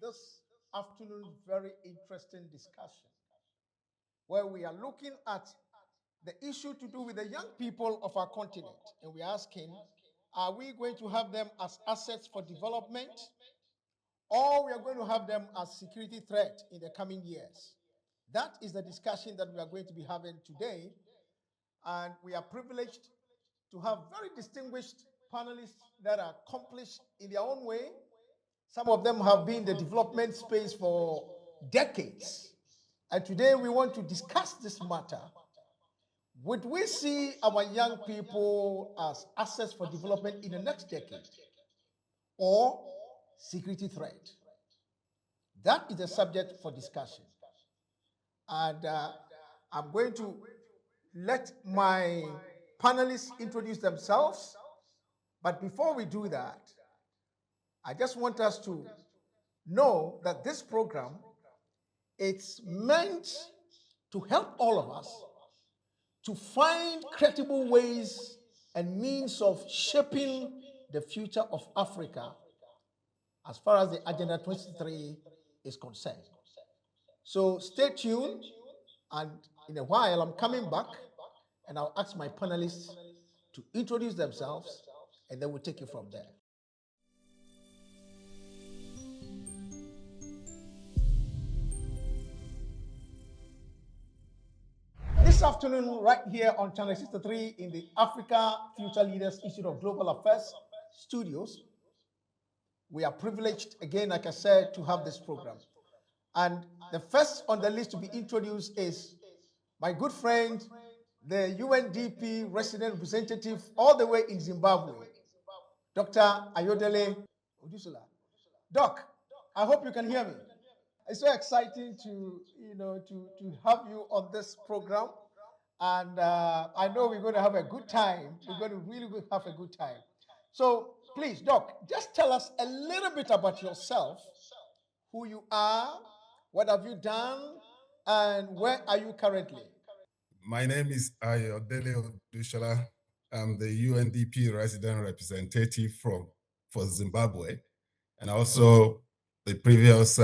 this afternoon's very interesting discussion, where we are looking at the issue to do with the young people of our continent. And we're asking, are we going to have them as assets for development, or we are going to have them as security threat in the coming years? That is the discussion that we are going to be having today. And we are privileged to have very distinguished panelists that are accomplished in their own way. Some of them have been in the development space for decades. And today we want to discuss this matter. Would we see our young people as assets for development in the next decade, or security threat? That is the subject for discussion. And I'm going to let my panelists introduce themselves. But before we do that, I just want us to know that this program, it's meant to help all of us to find credible ways and means of shaping the future of Africa as far as the Agenda 23 is concerned. So stay tuned, and in a while I'm coming back and I'll ask my panelists to introduce themselves, and then we'll take it from there. This afternoon, right here on Channel 63 in the Africa Future Leaders Institute of Global Affairs studios, we are privileged, again, like I said, to have this program. And the first on the list to be introduced is my good friend, the UNDP resident representative all the way in Zimbabwe, Dr. Ayodele Odusola. Doc, I hope you can hear me. It's so exciting to have you on this program, and I know we're going to have a good time. We're going to really have a good time. So please, Doc, just tell us a little bit about yourself, who you are, what have you done, and where are you currently? My name is Ayodele Odusola. I'm the UNDP resident representative for Zimbabwe, and also the previous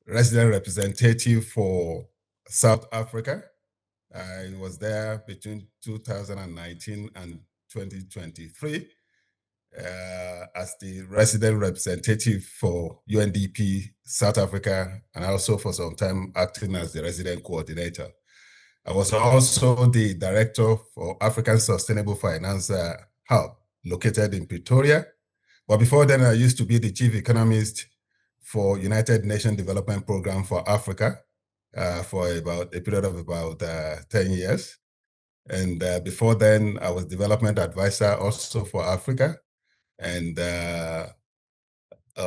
resident representative for South Africa. I was there between 2019 and 2023 as the resident representative for UNDP South Africa, and also for some time acting as the resident coordinator. I was also the director for African Sustainable Finance Hub, located in Pretoria. But before then, I used to be the chief economist for United Nations Development Program for Africa for about a period of about 10 years. And before then, I was development advisor also for Africa, and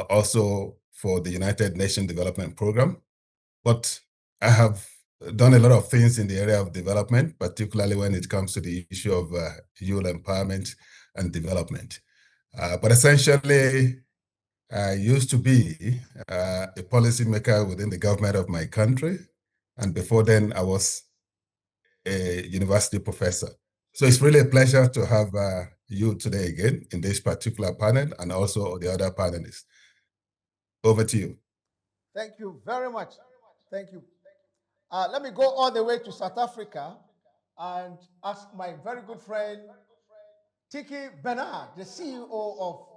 also for the United Nations Development Program. But I have done a lot of things in the area of development, particularly when it comes to the issue of youth empowerment and development. But essentially, I used to be a policymaker within the government of my country. And before then, I was a university professor. So it's really a pleasure to have you today again in this particular panel, and also the other panelists. Over to you. Thank you very much. Thank you. Let me go all the way to South Africa and ask my very good friend, Tiekie Barnard, the CEO of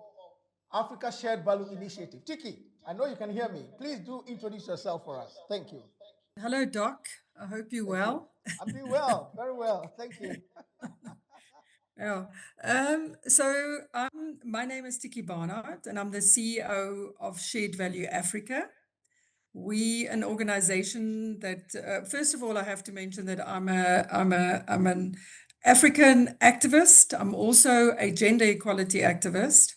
Africa Shared Value Initiative. Tiekie, I know you can hear me. Please do introduce yourself for us. Thank you. Hello, Doc. I hope you're well. I'm doing well, very well. Thank you. Yeah. My name is Tiekie Barnard, and I'm the CEO of Shared Value Africa. We an organization that, first of all, I have to mention that I'm an African activist. I'm also a gender equality activist,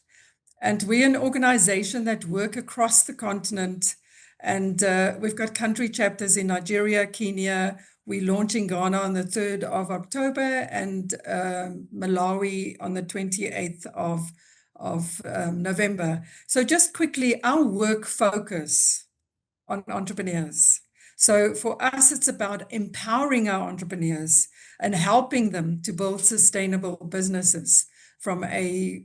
and we're an organization that work across the continent. And we've got country chapters in Nigeria, Kenya. We launch in Ghana on the 3rd of October, and Malawi on the 28th of November. So just quickly, our work focus on entrepreneurs. So for us, it's about empowering our entrepreneurs and helping them to build sustainable businesses from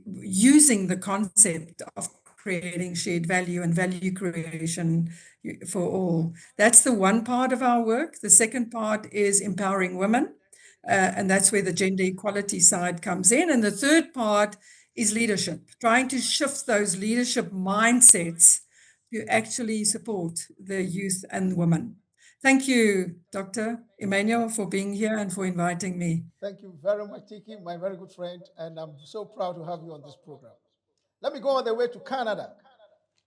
using the concept of creating shared value and value creation for all. That's the one part of our work. The second part is empowering women, and that's where the gender equality side comes in. And the third part is leadership, trying to shift those leadership mindsets to actually support the youth and women. Thank you, Dr. Emmanuel, for being here and for inviting me. Thank you very much, Tiekie, my very good friend, and I'm so proud to have you on this program. Let me go all the way to Canada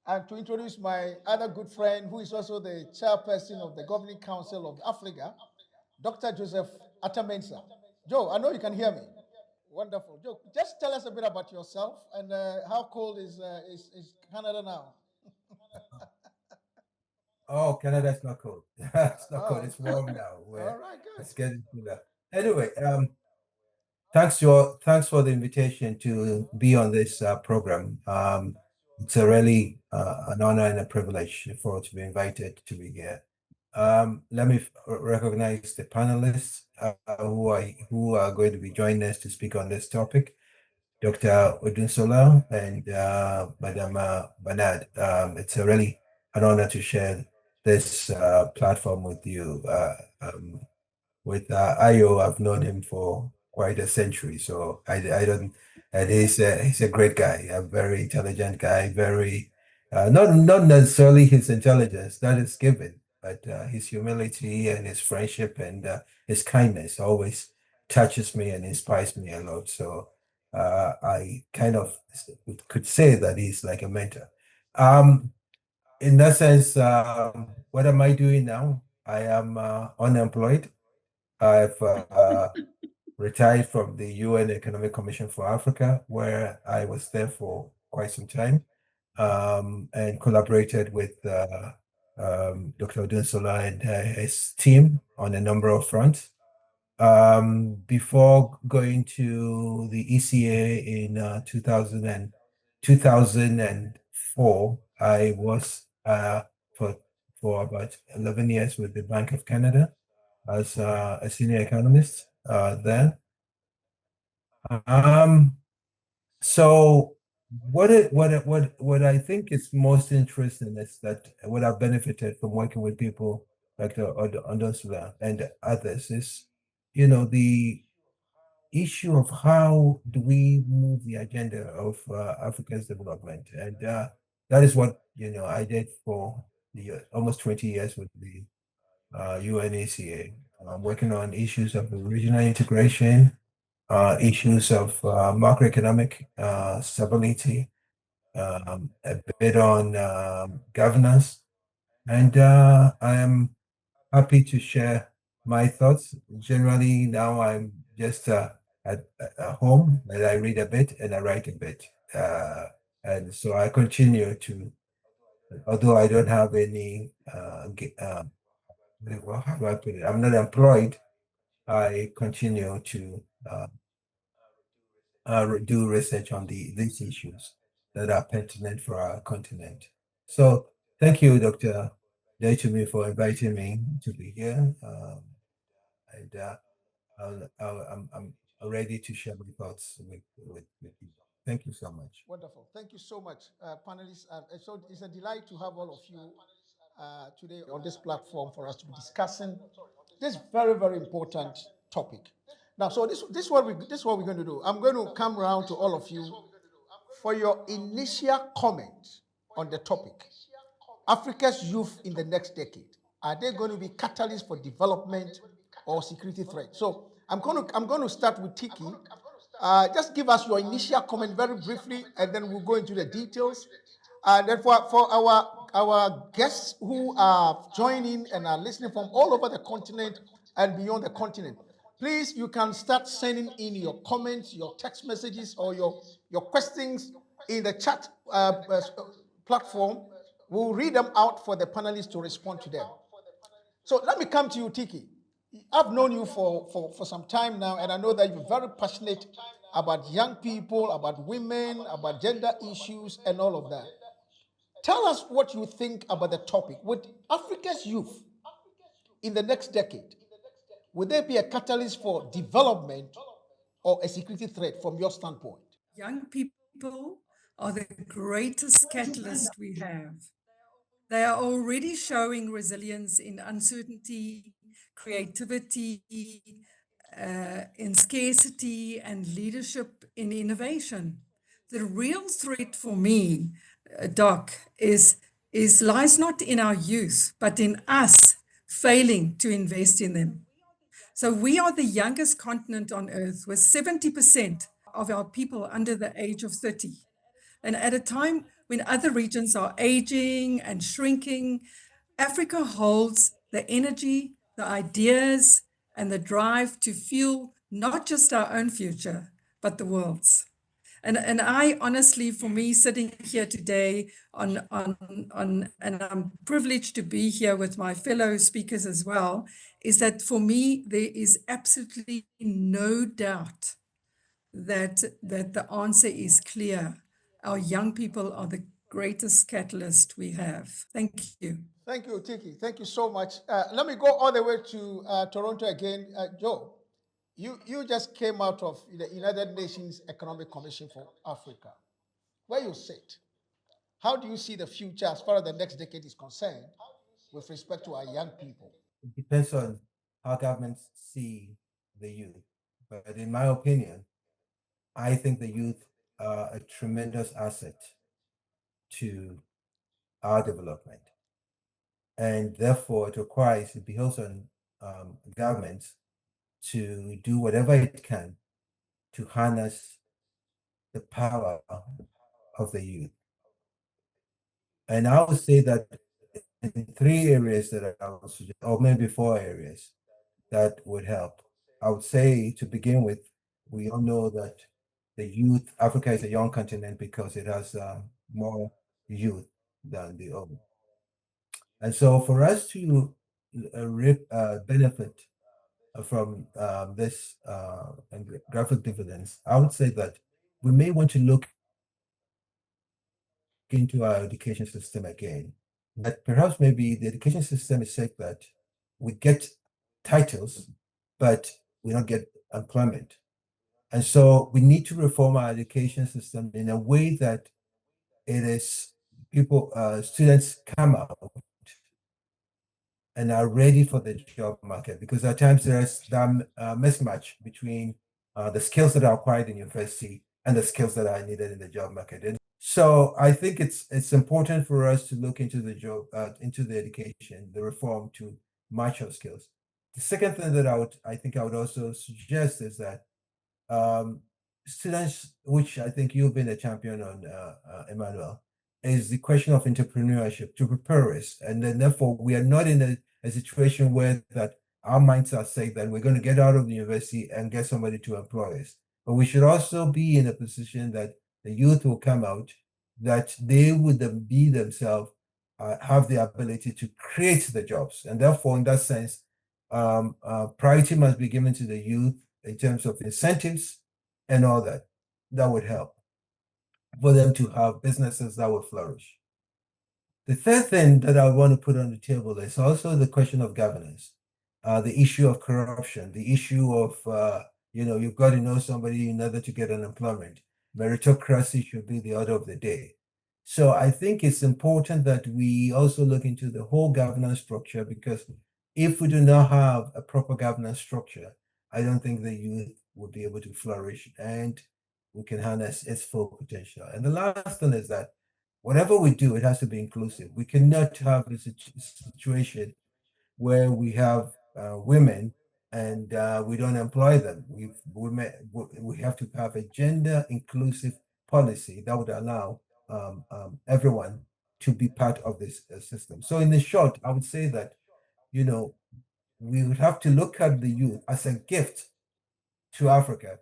and to introduce my other good friend, who is also the chairperson of the Governing Council of Africa, Dr. Joseph Attah-Mensah. Joe, I know you can hear me. Wonderful. Joe, just tell us a bit about yourself and how cold is Canada now? Oh, Canada's not cold. It's not cold. It's warm now. All right, good. It's getting cooler. Anyway, thanks for the invitation to be on this program. It's a really an honor and a privilege to be invited to be here. Let me recognize the panelists who are going to be joining us to speak on this topic. Dr. Odusola and Madam Barnard. It's a really an honor to share this platform with you. With Ayo, I've known him for quite a century, so I don't. And he's a great guy, a very intelligent guy. Very not necessarily his intelligence that is given, but his humility and his friendship and his kindness always touches me and inspires me a lot. So I kind of could say that he's like a mentor. In that sense, what am I doing now? I am unemployed. I've retired from the UN Economic Commission for Africa, where I was there for quite some time, and collaborated with Dr. Odusola and his team on a number of fronts. Before going to the ECA in 2004, I was for about 11 years with the Bank of Canada as a senior economist there. So what I think is most interesting is that what I've benefited from working with people like Odusola and others is, the issue of how do we move the agenda of Africa's development, and that is what I did for the almost 20 years with the UNACA, working on issues of regional integration, issues of macroeconomic stability, a bit on governance, and I am happy to share my thoughts. Generally, now I'm just at home, and I read a bit and I write a bit, and so I continue to, although I don't have any well, how do I put it? I'm not employed. I continue to do research on these issues that are pertinent for our continent. So thank you, Dr. Daytumi, for inviting me to be here. And I'm ready to share my thoughts with you. Thank you so much. Wonderful. Thank you so much, panelists. So it's a delight to have all of you today on this platform for us to be discussing this very, very important topic. Now, so this is what we're going to do. I'm going to come around to all of you for your initial comment on the topic. Africa's youth in the next decade. Are they going to be catalysts for development or security threat? So I'm going to start with Tiekie. Just give us your initial comment very briefly, and then we'll go into the details. And then for our guests who are joining and are listening from all over the continent and beyond the continent, please, you can start sending in your comments, your text messages, or your questions in the chat platform. We'll read them out for the panelists to respond to them. So let me come to you, Tiekie. I've known you for some time now, and I know that you're very passionate about young people, about women, about gender issues, and all of that. Tell us what you think about the topic. With Africa's youth in the next decade, would they be a catalyst for development or a security threat from your standpoint? Young people are the greatest catalyst we have. They are already showing resilience in uncertainty, creativity, in scarcity, and leadership in innovation. The real threat for me, Doc, is lies not in our youth, but in us failing to invest in them. So we are the youngest continent on earth, with 70% of our people under the age of 30. And at a time when other regions are aging and shrinking, Africa holds the energy, the ideas, and the drive to fuel not just our own future, but the world's. And I honestly, for me, sitting here today and I'm privileged to be here with my fellow speakers as well, is that for me, there is absolutely no doubt that the answer is clear. Our young people are the greatest catalyst we have. Thank you. Thank you, Tiekie. Thank you so much. Let me go all the way to Toronto again. Joe, you just came out of the United Nations Economic Commission for Africa. Where you sit, how do you see the future as far as the next decade is concerned with respect to our young people? It depends on how governments see the youth. But in my opinion, I think the youth are a tremendous asset to our development. And therefore, it behoves on governments to do whatever it can to harness the power of the youth. And I would say that in 3 areas that I would suggest, or maybe 4 areas that would help. I would say, to begin with, we all know that the youth, Africa is a young continent because it has more youth than the old. And so for us to benefit from this graphic dividends, I would say that we may want to look into our education system again. That perhaps maybe the education system is such that we get titles, but we don't get employment. And so we need to reform our education system in a way that it is students come out and are ready for the job market, because at times there's that mismatch between the skills that are acquired in university and the skills that are needed in the job market. And so I think it's important for us to look into into the education, the reform to match our skills. The second thing that I think I would also suggest is that students, which I think you've been a champion on, Emmanuel, is the question of entrepreneurship to prepare us. And then therefore we are not in a situation where that our minds are saying that we're going to get out of the university and get somebody to employ us. But we should also be in a position that the youth will come out, that they would be themselves, have the ability to create the jobs. And therefore, in that sense, priority must be given to the youth in terms of incentives and all that. That would help for them to have businesses that would flourish. The third thing that I want to put on the table is also the question of governance, the issue of corruption, the issue of, you've got to know somebody in order to get unemployment. Meritocracy should be the order of the day. So I think it's important that we also look into the whole governance structure, because if we do not have a proper governance structure, I don't think the youth will be able to flourish and we can harness its full potential. And the last thing is that whatever we do, it has to be inclusive. We cannot have a situation where we have women and we don't employ them. We have to have a gender inclusive policy that would allow everyone to be part of this system. So in the short, I would say that, we would have to look at the youth as a gift to Africa,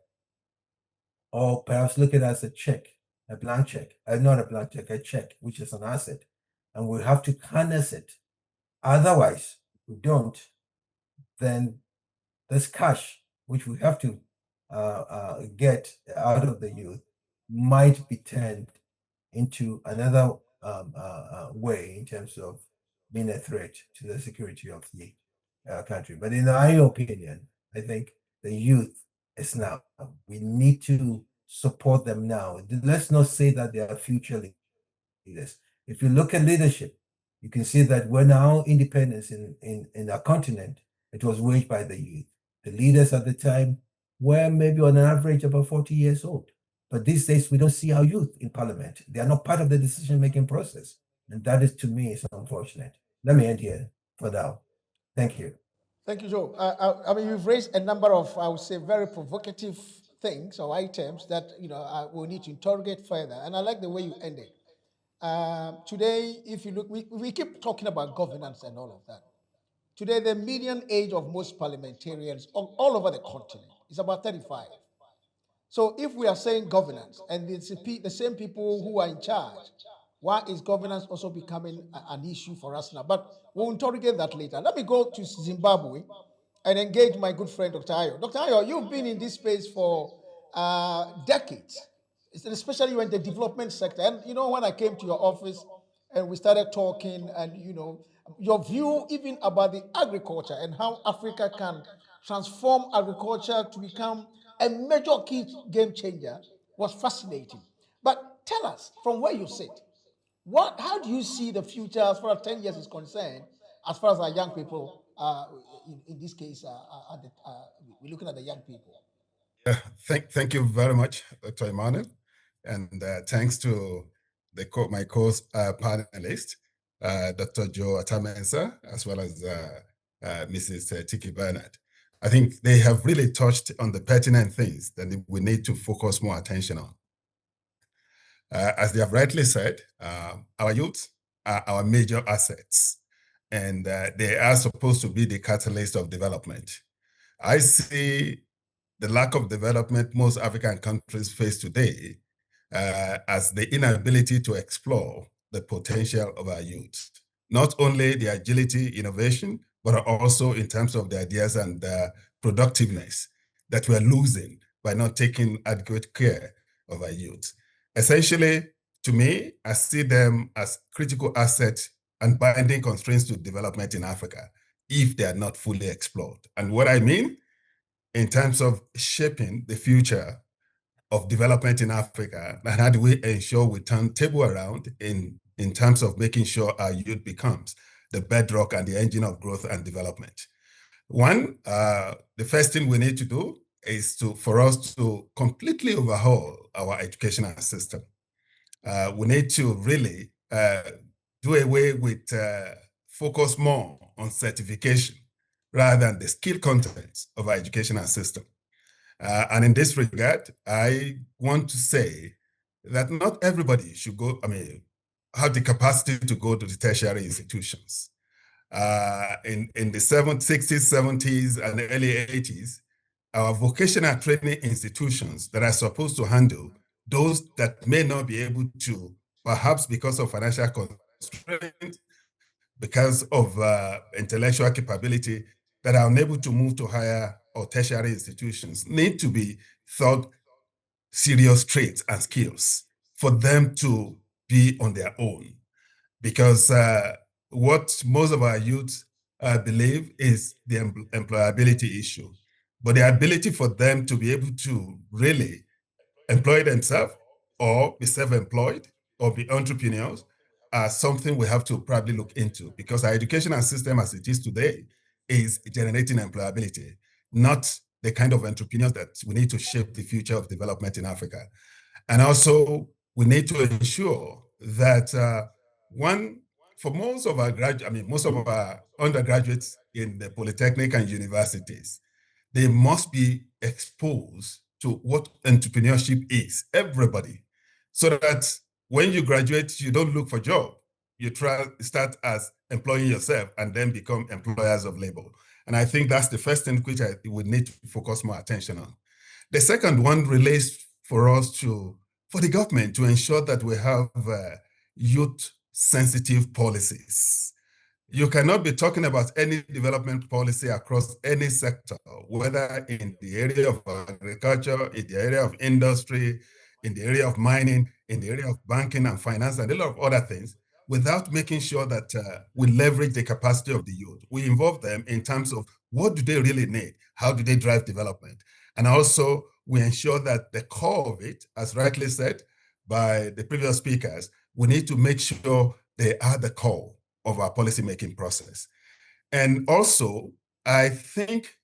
or perhaps look at it as a check, a blank check, not a blank check, a check, which is an asset, and we have to harness it. Otherwise, we don't, then this cash, which we have to get out of the youth, might be turned into another way in terms of being a threat to the security of the country. But in my opinion, I think the youth is now. We need to support them now. Let's not say that they are future leaders. If you look at leadership, you can see that when our independence in our continent, it was waged by the youth. The leaders at the time were maybe on an average about 40 years old. But these days, we don't see our youth in parliament. They are not part of the decision-making process. And that is, to me, is unfortunate. Let me end here for now. Thank you. Thank you, Joe. I mean, you've raised a number of, I would say, very provocative things or items that, we'll need to interrogate further. And I like the way you ended. Today, if you look, we keep talking about governance and all of that. Today, the median age of most parliamentarians all over the continent is about 35. So if we are saying governance, and it's the same people who are in charge, why is governance also becoming an issue for us now? But we'll interrogate that later. Let me go to Zimbabwe and engage my good friend, Dr. Ayo. Dr. Ayo, you've been in this space for decades, especially in the development sector. And when I came to your office and we started talking, and your view even about the agriculture and how Africa can transform agriculture to become a major key game changer was fascinating. But tell us, from where you sit, how do you see the future as far as 10 years is concerned, as far as our young people, in this case, we're looking at the young people? Yeah, thank you very much, Dr. Emmanuel. And thanks to my co-panelist, Dr. Joe Attah-Mensah, as well as Mrs. Tiekie Barnard. I think they have really touched on the pertinent things that we need to focus more attention on. As they have rightly said, our youth are our major assets, and they are supposed to be the catalyst of development. I see the lack of development most African countries face today as the inability to explore the potential of our youth. Not only the agility, innovation, but also in terms of the ideas and productiveness that we're losing by not taking adequate care of our youth. Essentially, to me, I see them as critical assets and binding constraints to development in Africa if they are not fully explored. And what I mean, in terms of shaping the future of development in Africa, and how do we ensure we turn table around in terms of making sure our youth becomes the bedrock and the engine of growth and development. One, the first thing we need to do is for us to completely overhaul our educational system. We need to really do away with focus more on certification rather than the skill contents of our educational system. And in this regard, I want to say that not everybody should have the capacity to go to the tertiary institutions. In the 60s, 70s, and early 80s, our vocational training institutions that are supposed to handle those that may not be able to, perhaps because of financial constraints, because of intellectual capability, that are unable to move to higher or tertiary institutions, need to be taught serious traits and skills for them to be on their own. Because what most of our youth believe is the employability issue. But the ability for them to be able to really employ themselves or be self-employed or be entrepreneurs are something we have to probably look into, because our educational system as it is today is generating employability, not the kind of entrepreneurs that we need to shape the future of development in Africa. And also, we need to ensure that for most of our undergraduates in the polytechnic and universities, they must be exposed to what entrepreneurship is, everybody, so that when you graduate, you don't look for a job. You start as employing yourself and then become employers of labor. And I think that's the first thing which we need to focus more attention on. The second one relates for the government to ensure that we have youth-sensitive policies. You cannot be talking about any development policy across any sector, whether in the area of agriculture, in the area of industry, in the area of mining, in the area of banking and finance, and a lot of other things, without making sure that we leverage the capacity of the youth. We involve them in terms of what do they really need? How do they drive development? And also, we ensure that the core of it, as rightly said by the previous speakers, we need to make sure they are the core of our policymaking process. And also, I think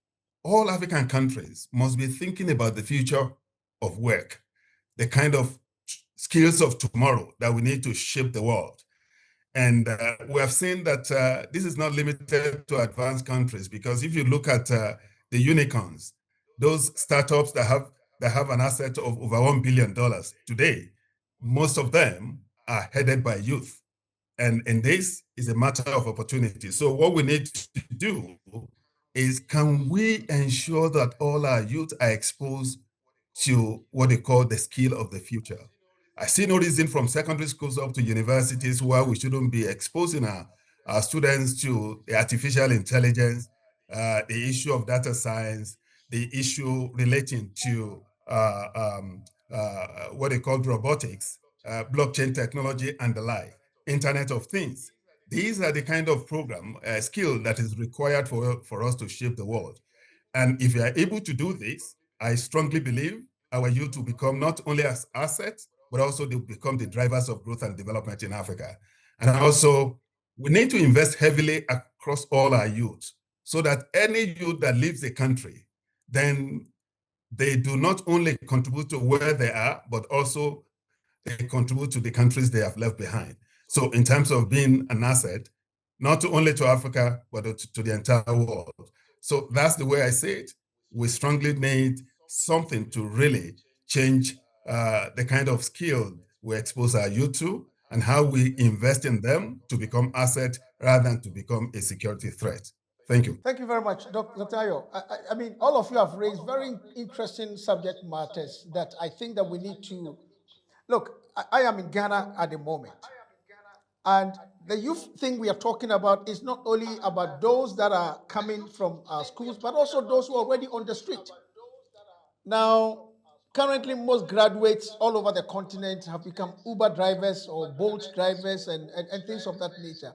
all African countries must be thinking about the future of work, the kind of skills of tomorrow that we need to shape the world. And we have seen that this is not limited to advanced countries, because if you look at the unicorns, those startups that have an asset of over $1 billion today, most of them are headed by youth. And this is a matter of opportunity. So what we need to do is, can we ensure that all our youth are exposed to what they call the skill of the future? I see no reason from secondary schools up to universities why we shouldn't be exposing our students to the artificial intelligence, the issue of data science, the issue relating to what they call robotics, blockchain technology, and the like, Internet of Things. These are the kind of program skill that is required for us to shape the world. And if we are able to do this, I strongly believe our youth will become not only as assets, but also they will become the drivers of growth and development in Africa. And also, we need to invest heavily across all our youth, so that any youth that leaves the country, then they do not only contribute to where they are, but also they contribute to the countries they have left behind. So in terms of being an asset, not only to Africa, but to the entire world. So that's the way I say it. We strongly need something to really change the kind of skill we expose our youth to, and how we invest in them to become asset rather than to become a security threat. Thank you. Thank you very much, Dr. Ayo. I mean, all of you have raised very interesting subject matters that I think that we need to look. I am in Ghana at the moment, and the youth thing we are talking about is not only about those that are coming from our schools, but also those who are already on the street. Now, currently, most graduates all over the continent have become Uber drivers or Bolt drivers and things of that nature.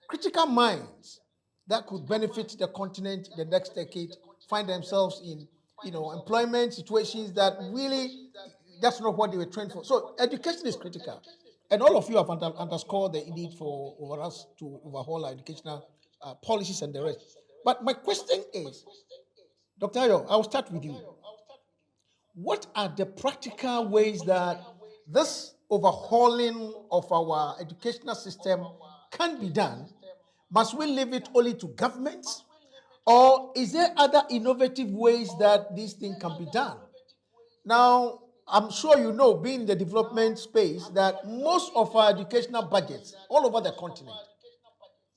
Critical minds that could benefit the continent in the next decade find themselves in, employment situations that really, that's not what they were trained for. So education is critical. And all of you have underscored the need for us to overhaul our educational policies and the rest. But my question is, Dr. Ayo, I'll start with you. What are the practical ways that this overhauling of our educational system can be done? Must we leave it only to governments? Or is there other innovative ways that this thing can be done? Now, I'm sure you know, being in the development space, that most of our educational budgets all over the continent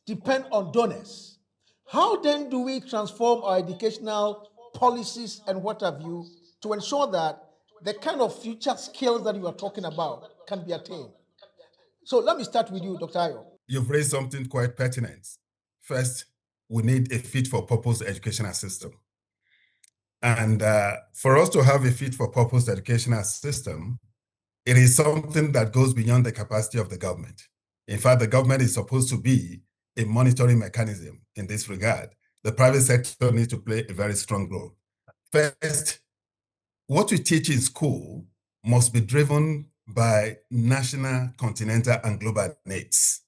depend on donors. How then do we transform our educational policies and what have you to ensure that the kind of future skills that you are talking about can be attained? So let me start with you, Dr. Ayo. You've raised something quite pertinent. First, we need a fit-for-purpose educational system. And for us to have a fit-for-purpose educational system, it is something that goes beyond the capacity of the government. In fact, the government is supposed to be a monitoring mechanism in this regard. The private sector needs to play a very strong role. First, what we teach in school must be driven by national, continental, and global needs.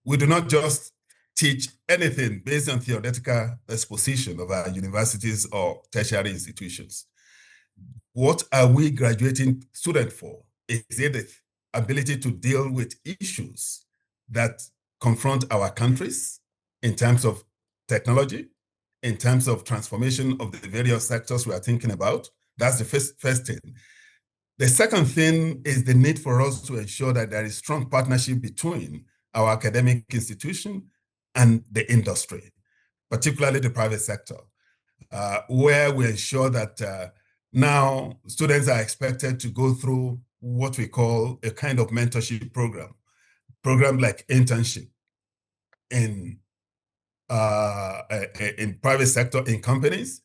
We do not just teach anything based on theoretical exposition of our universities or tertiary institutions. What are we graduating students for? Is it the ability to deal with issues that confront our countries in terms of technology, in terms of transformation of the various sectors we are thinking about? That's the first thing. The second thing is the need for us to ensure that there is strong partnership between our academic institution and the industry, particularly the private sector, where we ensure that now students are expected to go through what we call a kind of mentorship program like internship in private sector, in companies,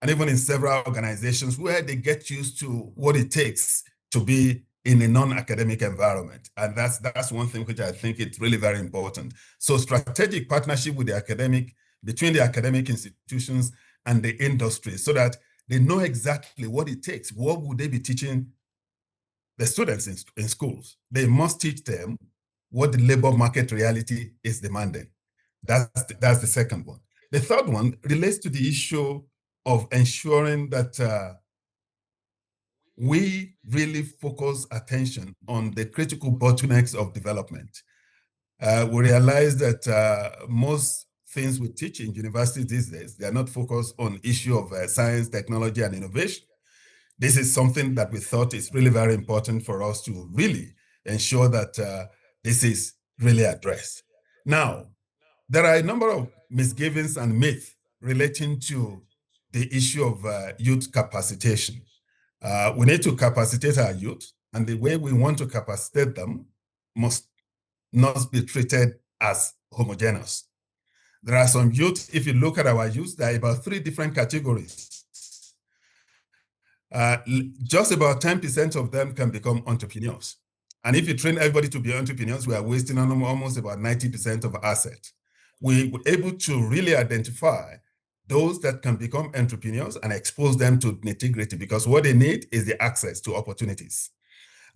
and even in several organizations, where they get used to what it takes to be in a non-academic environment. And that's one thing which I think it's really very important. So strategic partnership with between the academic institutions and the industry, so that They know exactly what it takes. What would they be teaching the students in schools? They must teach them what the labor market reality is demanding. That's the second one. The third one relates to the issue of ensuring that we really focus attention on the critical bottlenecks of development. We realize that most things we teach in universities these days, they are not focused on issue of science, technology, and innovation. This is something that we thought is really very important for us to really ensure that this is really addressed. Now, there are a number of misgivings and myths relating to the issue of youth capacitation. We need to capacitate our youth, and the way we want to capacitate them must not be treated as homogeneous. There are some youth, if you look at our youth, there are about 3 different categories. Just about 10% of them can become entrepreneurs. And if you train everybody to be entrepreneurs, we are wasting on almost about 90% of assets. We were able to really identify those that can become entrepreneurs and expose them to nitty-gritty, because what they need is the access to opportunities.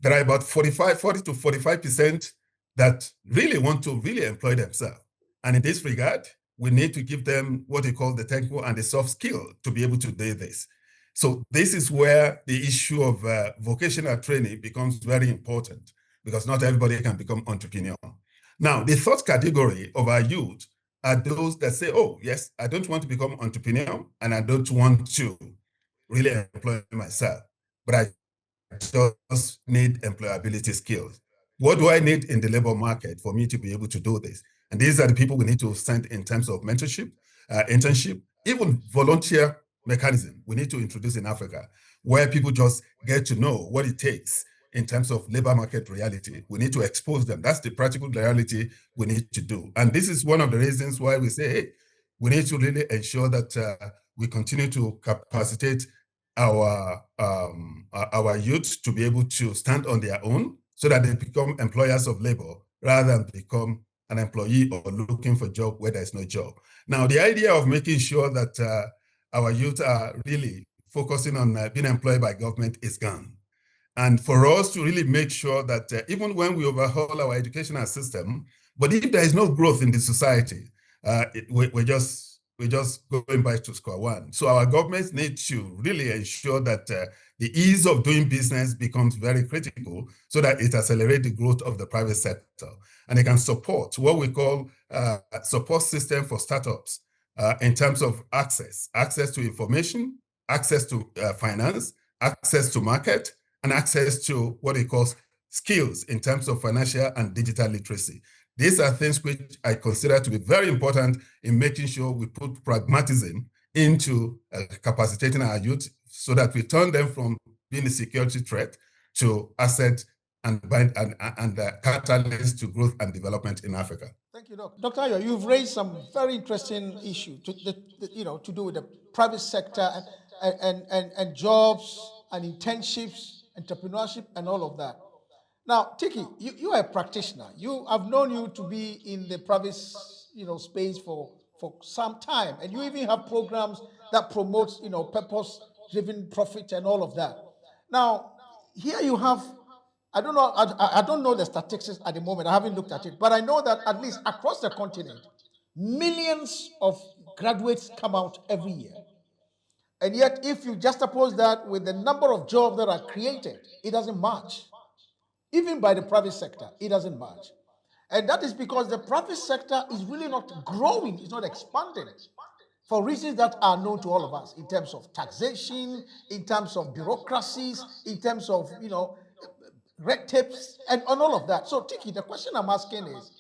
There are about 40 to 45% that really want to really employ themselves. And in this regard, we need to give them what we call the technical and the soft skill to be able to do this. So this is where the issue of vocational training becomes very important, because not everybody can become entrepreneur. Now, the third category of our youth are those that say, oh, yes, I don't want to become entrepreneur and I don't want to really employ myself, but I just need employability skills. What do I need in the labor market for me to be able to do this? And these are the people we need to send in terms of mentorship, internship, even volunteer mechanism we need to introduce in Africa, where people just get to know what it takes in terms of labor market reality. We need to expose them. That's the practical reality we need to do. And this is one of the reasons why we say, hey, we need to really ensure that we continue to capacitate our youth to be able to stand on their own so that they become employers of labor rather than become an employee or looking for a job where there's no job. Now, the idea of making sure that our youth are really focusing on being employed by government is gone. And for us to really make sure that even when we overhaul our educational system, but if there is no growth in the society, we're just going back to square one. So our governments need to really ensure that the ease of doing business becomes very critical so that it accelerates the growth of the private sector. And it can support what we call support system for startups in terms of access to information, access to finance, access to market, and access to what it calls skills in terms of financial and digital literacy. These are things which I consider to be very important in making sure we put pragmatism into capacitating our youth so that we turn them from being a security threat to asset and catalyst to growth and development in Africa. Thank you, Dr. Ayo. You've raised some very interesting issues to do with the private sector and jobs and internships, entrepreneurship, and all of that. Now, Tiekie, you are a practitioner. I've known you to be in the private, space for some time, and you even have programs that promote, purpose-driven profit and all of that. Now, here you have, I don't know the statistics at the moment. I haven't looked at it, but I know that at least across the continent, millions of graduates come out every year. And yet, if you juxtapose that with the number of jobs that are created, it doesn't match. Even by the private sector, it doesn't match. And that is because the private sector is really not growing, it's not expanding for reasons that are known to all of us in terms of taxation, in terms of bureaucracies, in terms of, red tapes, and on all of that. So, Tiekie, the question I'm asking is,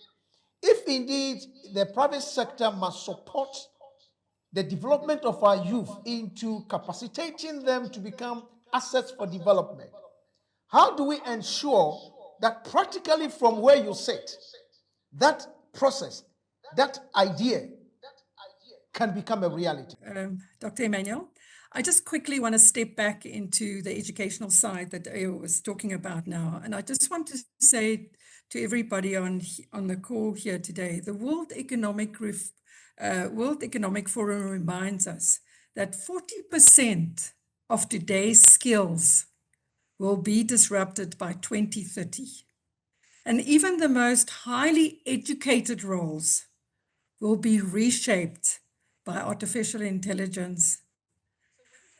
if indeed the private sector must support the development of our youth into capacitating them to become assets for development, how do we ensure that practically from where you sit, that process, that idea can become a reality? Dr. Emmanuel, I just quickly want to step back into the educational side that Ayo was talking about now. And I just want to say to everybody on the call here today, the World Economic Forum reminds us that 40% of today's skills will be disrupted by 2030. And even the most highly educated roles will be reshaped by artificial intelligence.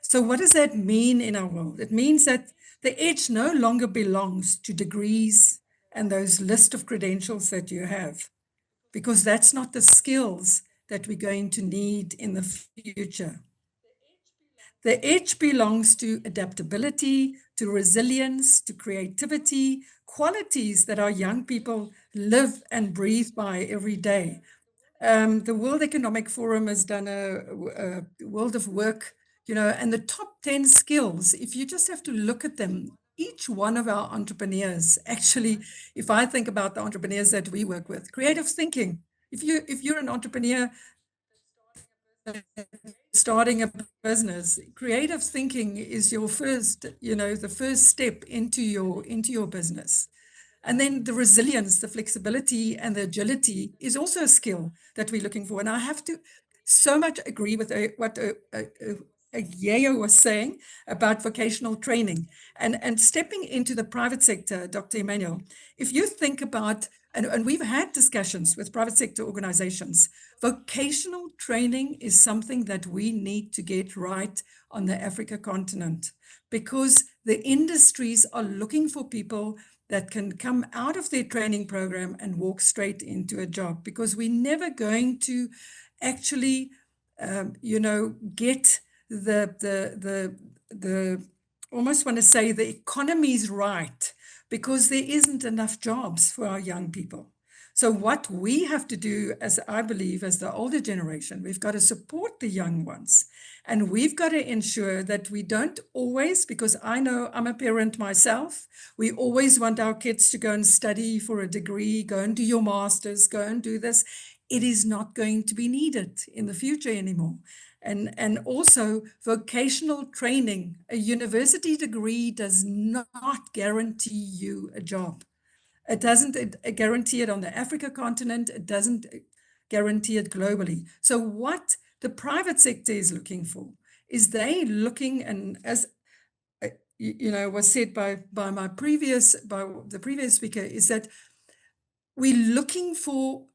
So what does that mean in our world? It means that the edge no longer belongs to degrees and those list of credentials that you have, because that's not the skills that we're going to need in the future. The edge belongs to adaptability, to resilience, to creativity, qualities that our young people live and breathe by every day. The World Economic Forum has done a world of work, and the top 10 skills, if you just have to look at them, each one of our entrepreneurs, actually, if I think about the entrepreneurs that we work with, creative thinking. If you're an entrepreneur starting a business, creative thinking is your first, the first step into your business. And then the resilience, the flexibility, and the agility is also a skill that we're looking for. And I have to so much agree with what Yayo was saying about vocational training and stepping into the private sector, Dr. Emmanuel. If you think about, and we've had discussions with private sector organizations, vocational training is something that we need to get right on the Africa continent, because the industries are looking for people that can come out of their training program and walk straight into a job, because we're never going to actually, get the almost want to say the economy's right, because there isn't enough jobs for our young people. So what we have to do, as I believe, as the older generation, we've got to support the young ones. And we've got to ensure that we don't always, because I know I'm a parent myself, we always want our kids to go and study for a degree, go and do your master's, go and do this. It is not going to be needed in the future anymore. And also vocational training, a university degree does not guarantee you a job. It doesn't guarantee it on the Africa continent. It doesn't guarantee it globally. So what the private sector is looking for is they looking, and as was said by the previous speaker, is that we're looking for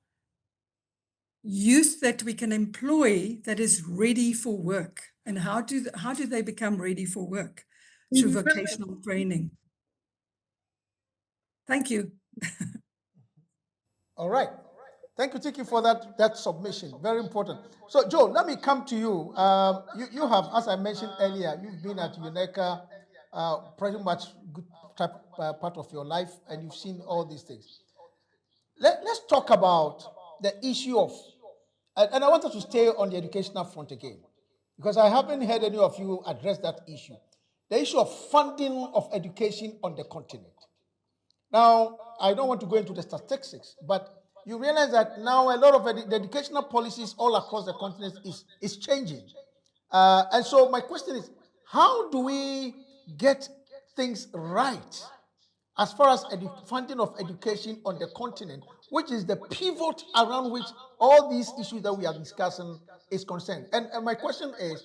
youth that we can employ that is ready for work. And how do they become ready for work? Through vocational training. Thank you. All right. Thank you, Tiekie, for that submission. Very important. So, Joe, let me come to you. You have, as I mentioned earlier, you've been at UNECA pretty much good part of your life, and you've seen all these things. Let's talk about the issue of, and I wanted to stay on the educational front again, because I haven't heard any of you address that issue. The issue of funding of education on the continent. Now, I don't want to go into the statistics, but you realize that now a lot of the educational policies all across the continent is changing. And so my question is, how do we get things right as far as funding of education on the continent, which is the pivot around which all these issues that we are discussing is concerned? And my question is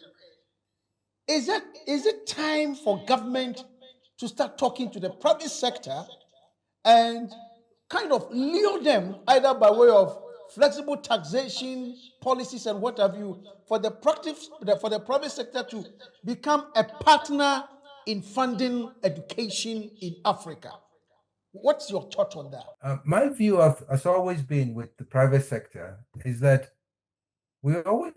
it time for government to start talking to the private sector and kind of lure them either by way of flexible taxation policies and what have you, for the private sector to become a partner in funding education in Africa? What's your thought on that? My view has always been with the private sector is that we always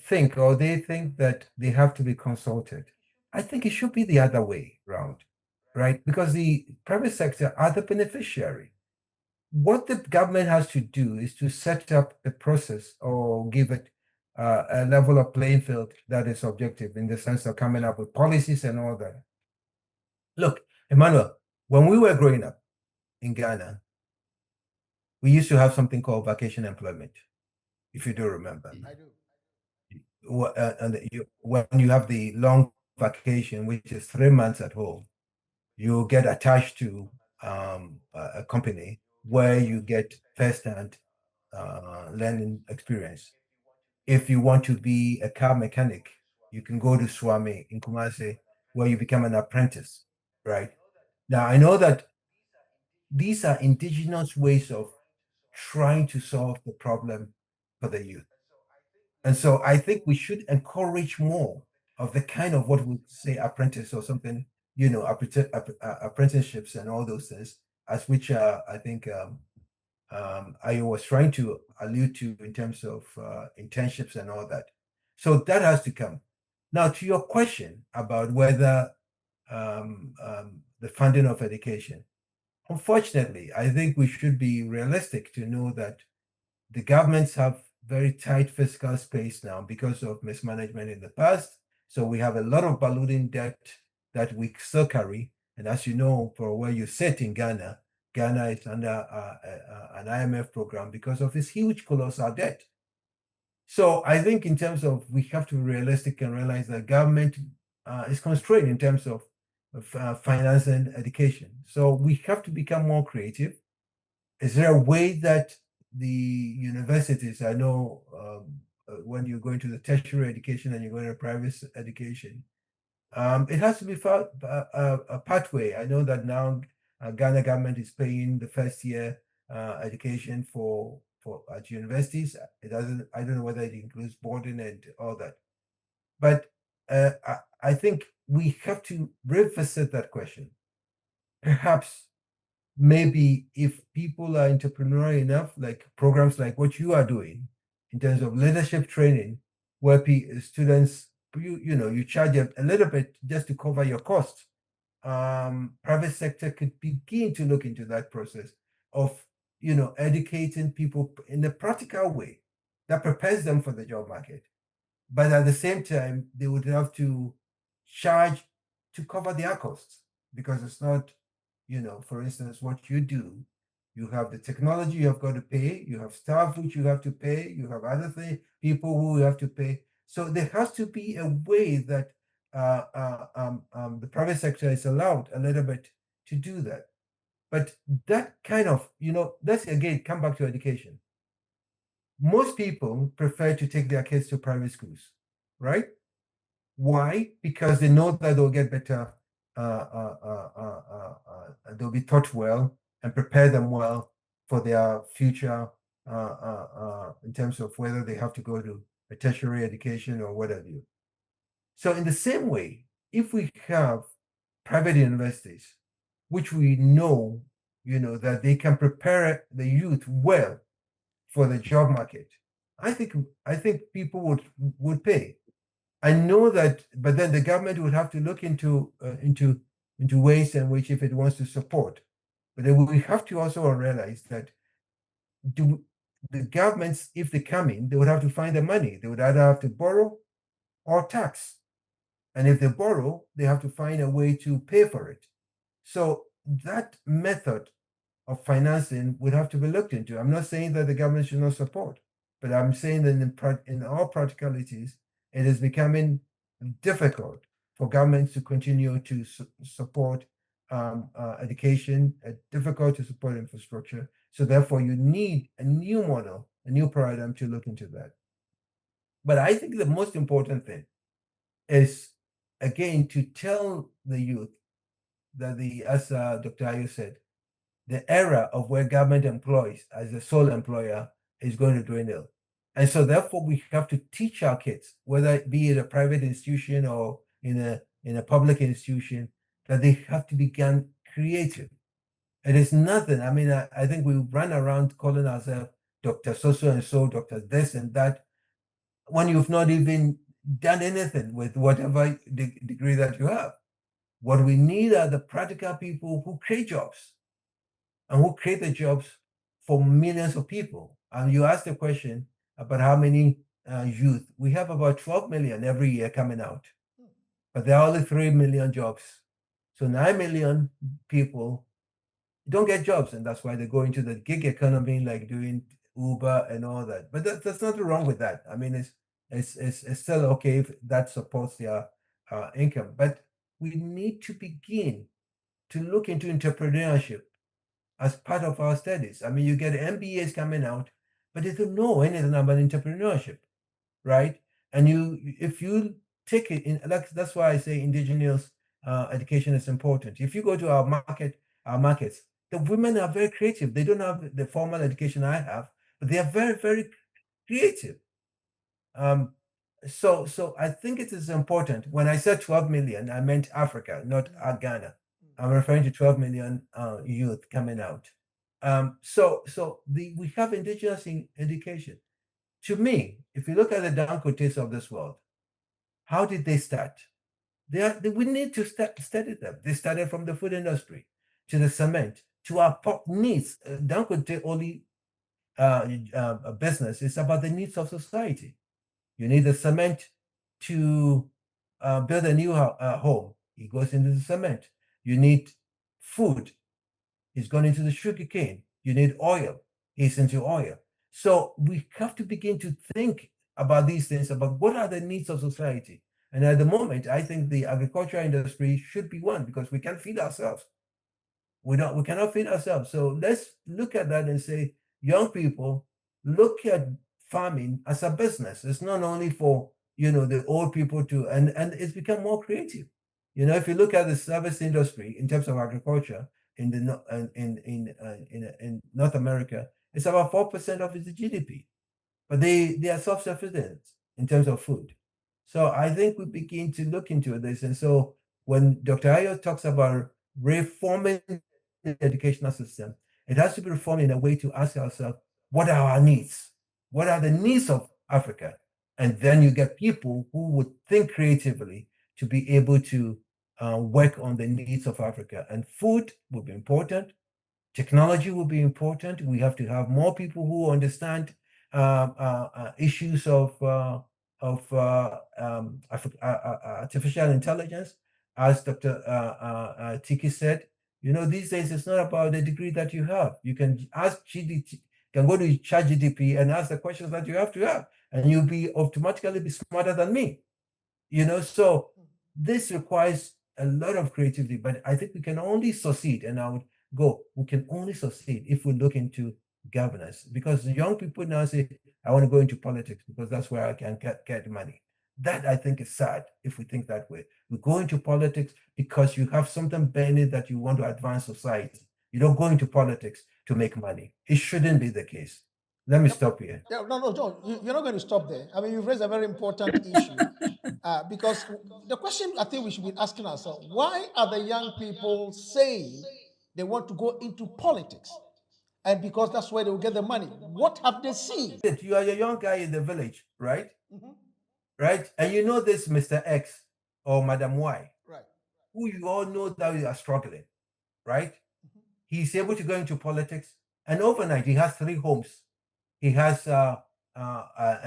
think, or they think, that they have to be consulted. I think it should be the other way around, right? Because the private sector are the beneficiary. What the government has to do is to set up a process or give it a level of playing field that is objective, in the sense of coming up with policies and all that. Look, Emmanuel, when we were growing up in Ghana, we used to have something called vacation employment, if you do remember. I do. When you have the long vacation, which is 3 months at home, you get attached to a company where you get first-hand learning experience. If you want to be a car mechanic, You can go to Swami in Kumasi, where you become an apprentice, right? Now, I know that these are indigenous ways of trying to solve the problem for the youth. And so I think we should encourage more of the kind of what we say apprentice or something, apprenticeships and all those things, as which I think I was trying to allude to in terms of internships and all that. So that has to come. Now, to your question about whether the funding of education, unfortunately, I think we should be realistic to know that the governments have very tight fiscal space now because of mismanagement in the past. So we have a lot of ballooning debt that we still carry. And as you know, for where you sit in Ghana, Ghana is under an IMF program because of this huge colossal debt. So I think in terms of we have to be realistic and realize that government is constrained in terms of financing education. So we have to become more creative. Is there a way that the universities, I know when you're going to the tertiary education and you're going to private education, it has to be a pathway. I know that now Ghana government is paying the first year education for at universities. It doesn't. I don't know whether it includes boarding and all that. But I think we have to revisit that question. Perhaps maybe if people are entrepreneurial enough, like programs like what you are doing in terms of leadership training, where students, you charge a little bit just to cover your costs. Private sector could begin to look into that process of, educating people in a practical way that prepares them for the job market. But at the same time, they would have to charge to cover their costs because it's not, for instance, what you do, you have the technology you have got to pay, you have staff which you have to pay, you have other people who you have to pay. So there has to be a way that the private sector is allowed a little bit to do that. But that kind of, let's again come back to education. Most people prefer to take their kids to private schools, right? Why? Because they know that they'll get better, they'll be taught well and prepare them well for their future in terms of whether they have to go to a tertiary education or what have you. So in the same way, if we have private universities, which we know, that they can prepare the youth well for the job market, I think people would pay. I know that, but then the government would have to look into ways in which if it wants to support. But then we have to also realize that the governments, if they come in, they would have to find the money. They would either have to borrow or tax. And if they borrow, they have to find a way to pay for it. So that method of financing would have to be looked into. I'm not saying that the government should not support, but I'm saying that in all practicalities, it is becoming difficult for governments to continue to support education, difficult to support infrastructure. So therefore, you need a new model, a new paradigm to look into that. But I think the most important thing is, again, to tell the youth that as Dr. Ayo said, the era of where government employs as a sole employer is going to dwindle. And so therefore we have to teach our kids, whether it be in a private institution or in a public institution, that they have to become creative. It is nothing. I mean, I think we run around calling ourselves Dr. So and so, Dr. this and that, when you've not even done anything with whatever degree that you have. What we need are the practical people who create jobs and who create the jobs for millions of people. And you asked the question about how many youth. We have about 12 million every year coming out, but there are only 3 million jobs. So 9 million people don't get jobs, and that's why they go into the gig economy, like doing Uber and all that. But there's nothing wrong with that. I mean, it's still okay if that supports their income. But we need to begin to look into entrepreneurship as part of our studies. I mean, you get MBAs coming out, but they don't know anything about entrepreneurship, right? And if you take it in, like, that's why I say indigenous education is important. If you go to our markets, the women are very creative. They don't have the formal education I have, but they are very, very creative. So I think it is important. When I said 12 million, I meant Africa, not Ghana. I'm referring to 12 million youth coming out. We have indigenous education. To me, if you look at the Dangotes of this world, how did they start? We need to study them. They started from the food industry to the cement to our needs. Dangote only business is about the needs of society. You need the cement to build a new home. It goes into the cement. You need food. It's gone into the sugar cane. You need oil. It's into oil. So we have to begin to think about these things, about what are the needs of society. And at the moment, I think the agriculture industry should be one, because we can't feed ourselves. We cannot feed ourselves. So let's look at that and say, young people, look at farming as a business. It's not only for the old people to, and it's become more creative. If you look at the service industry in terms of agriculture in North America, it's about 4% of its GDP, but they are self-sufficient in terms of food. So I think we begin to look into this. And so when Dr. Ayo talks about reforming the educational system, it has to be reformed in a way to ask ourselves, what are our needs? What are the needs of Africa? And then you get people who would think creatively to be able to work on the needs of Africa. And food will be important. Technology will be important. We have to have more people who understand issues of artificial intelligence. As Dr. Tiekie said, these days it's not about the degree that you have. You can ask GDP, can go to ChatGPT and ask the questions that you have to have, and you'll be automatically be smarter than me. So this requires a lot of creativity, but I think we can only succeed, and we can only succeed if we look into governance, because the young people now say, I want to go into politics because that's where I can get money. That, I think, is sad if we think that way. We go into politics because you have something burning that you want to advance society. You don't go into politics to make money. It shouldn't be the case. Let me stop here. Yeah, no, John, you're not going to stop there. I mean, you've raised a very important issue because the question I think we should be asking ourselves, why are the young people saying they want to go into politics? And because that's where they will get the money. What have they seen? You are a young guy in the village, right? Mm-hmm. Right? And you know this Mr. X or Madam Y, Right. who you all know that you are struggling, right? Mm-hmm. He's able to go into politics, and overnight he has 3 homes. He has a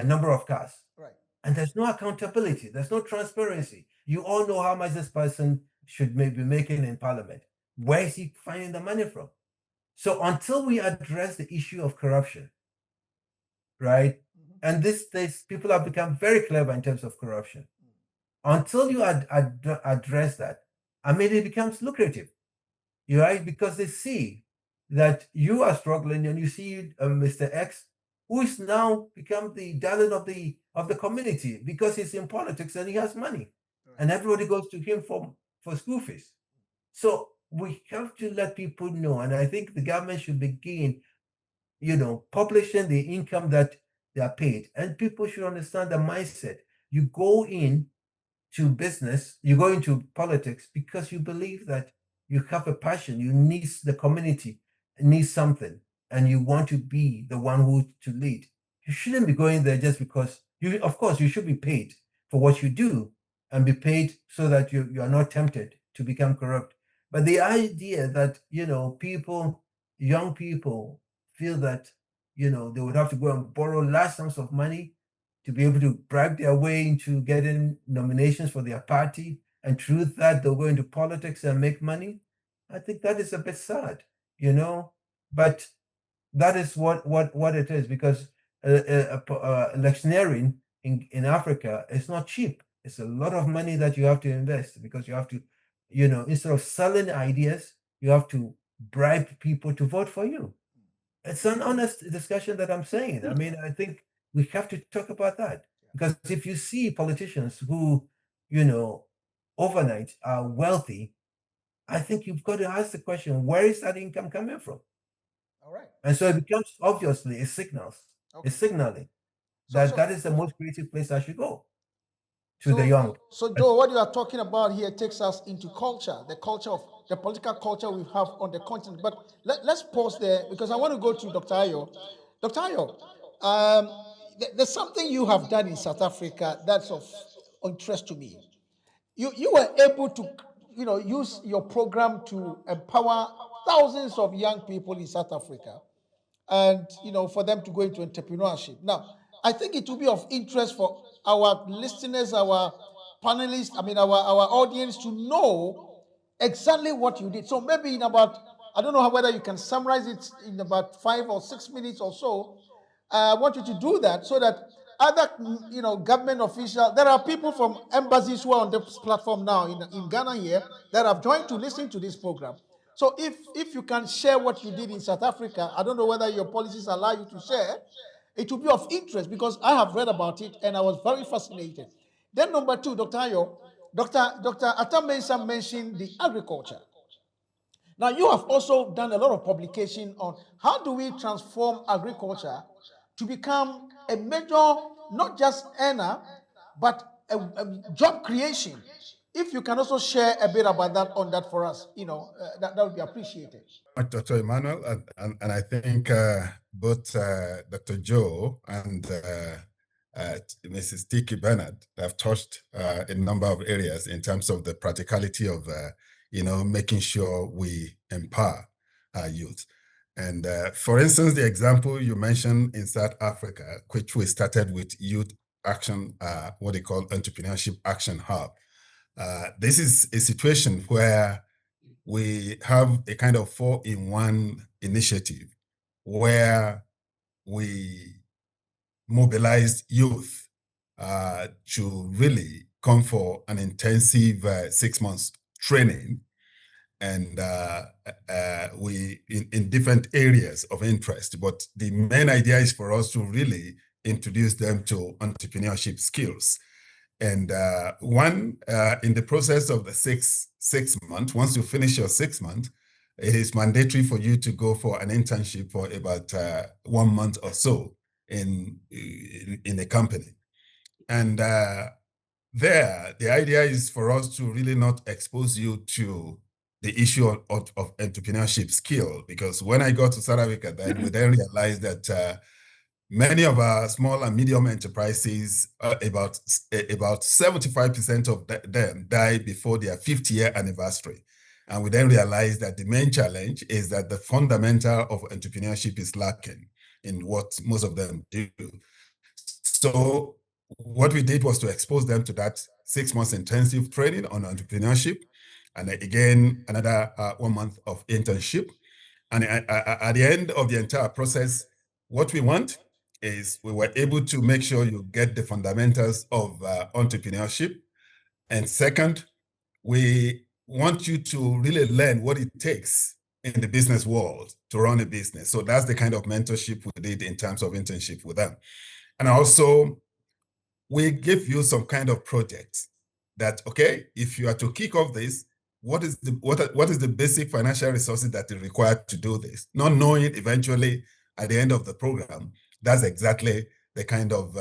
number of cars. Right. And there's no accountability. There's no transparency. You all know how much this person should be making in parliament. Where is he finding the money from? So until we address the issue of corruption, right? Mm-hmm. And these days, people have become very clever in terms of corruption. Mm-hmm. Until you address that, I mean, it becomes lucrative, right? Because they see that you are struggling, and you see Mr. X, who is now become the darling of the community because he's in politics and he has money, right, and everybody goes to him for school fees. So we have to let people know, and I think the government should begin, publishing the income that they are paid, and people should understand the mindset. You go in to business, you go into politics because you believe that you have a passion, you need the community, needs something, and you want to be the one who to lead. You shouldn't be going there just because of course you should be paid for what you do, and be paid so that you are not tempted to become corrupt. But the idea that young people feel that they would have to go and borrow large sums of money to be able to bribe their way into getting nominations for their party, and through that they'll go into politics and make money, I think that is a bit sad, but that is what it is, because electioneering in Africa is not cheap. It's a lot of money that you have to invest, because you have to, instead of selling ideas, you have to bribe people to vote for you. It's an honest discussion that I'm saying. I mean, I think we have to talk about that, because if you see politicians who overnight are wealthy, I think you've got to ask the question, where is that income coming from? All right. And so it becomes obviously a signaling that is the most creative place I should go to the young. So Joe, what you are talking about here takes us into culture, the political culture we have on the continent. But let's pause there because I want to go to Dr. Ayo. Dr. Ayo, there's something you have done in South Africa that's of interest to me. You were able to, use your program to empower thousands of young people in South Africa, and for them to go into entrepreneurship. Now, I think it will be of interest for our listeners, our panelists, our audience to know exactly what you did. So maybe in about, I don't know whether you can summarize it in about 5 or 6 minutes or so. I want you to do that so that other, government officials, there are people from embassies who are on this platform now in Ghana here that have joined to listen to this program. So if you can share what you did in South Africa, I don't know whether your policies allow you to share, it will be of interest because I have read about it and I was very fascinated. Then number 2, Dr. Ayo, Dr. Attah-Mensah mentioned the agriculture. Now, you have also done a lot of publication on how do we transform agriculture to become a major, not just earner, but a job creation. If you can also share a bit about that for us, that would be appreciated. Dr. Emmanuel, and I think both Dr. Joe and Mrs. Tiekie Barnard have touched a number of areas in terms of the practicality of, making sure we empower our youth. And for instance, the example you mentioned in South Africa, which we started with Youth Action, what they call Entrepreneurship Action Hub. This is a situation where we have a kind of 4-in-1 initiative where we mobilized youth to really come for an intensive 6 months training, and we in different areas of interest. But the main idea is for us to really introduce them to entrepreneurship skills. And in the process of the six months, once you finish your 6 months, it is mandatory for you to go for an internship for about 1 month or so in a company. And there, the idea is for us to really not expose you to the issue of entrepreneurship skill, because when I got to South Africa, then we then realized that many of our small and medium enterprises, about 75% of them die before their 50-year anniversary. And we then realized that the main challenge is that the fundamental of entrepreneurship is lacking in what most of them do. So what we did was to expose them to that 6 months intensive training on entrepreneurship, and again, another 1 month of internship. And at the end of the entire process, what we want is we were able to make sure you get the fundamentals of entrepreneurship. And second, we want you to really learn what it takes in the business world to run a business. So that's the kind of mentorship we did in terms of internship with them. And also, we give you some kind of projects that, okay, if you are to kick off this, what is the basic financial resources that are required to do this? Not knowing eventually at the end of the program, that's exactly the kind of